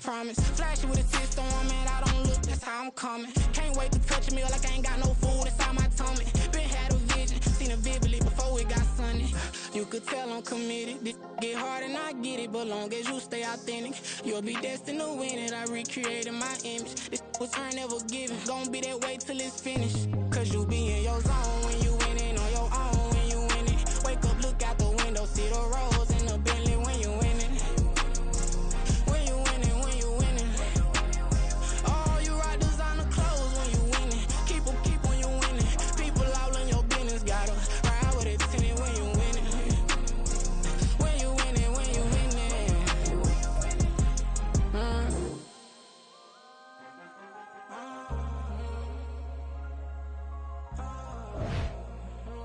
promise. Flashy with a twist on, man, I don't look, that's how I'm coming. Can't wait to touch a meal like I ain't got no food inside my tummy. Been had a vision, seen it vividly before it got sunny. You could tell I'm committed. This get hard and I get it, but long as you stay authentic, you'll be destined to win it. I recreated my image. This was earned, never given. Gonna be that way till it's finished. Cause you be in your zone when you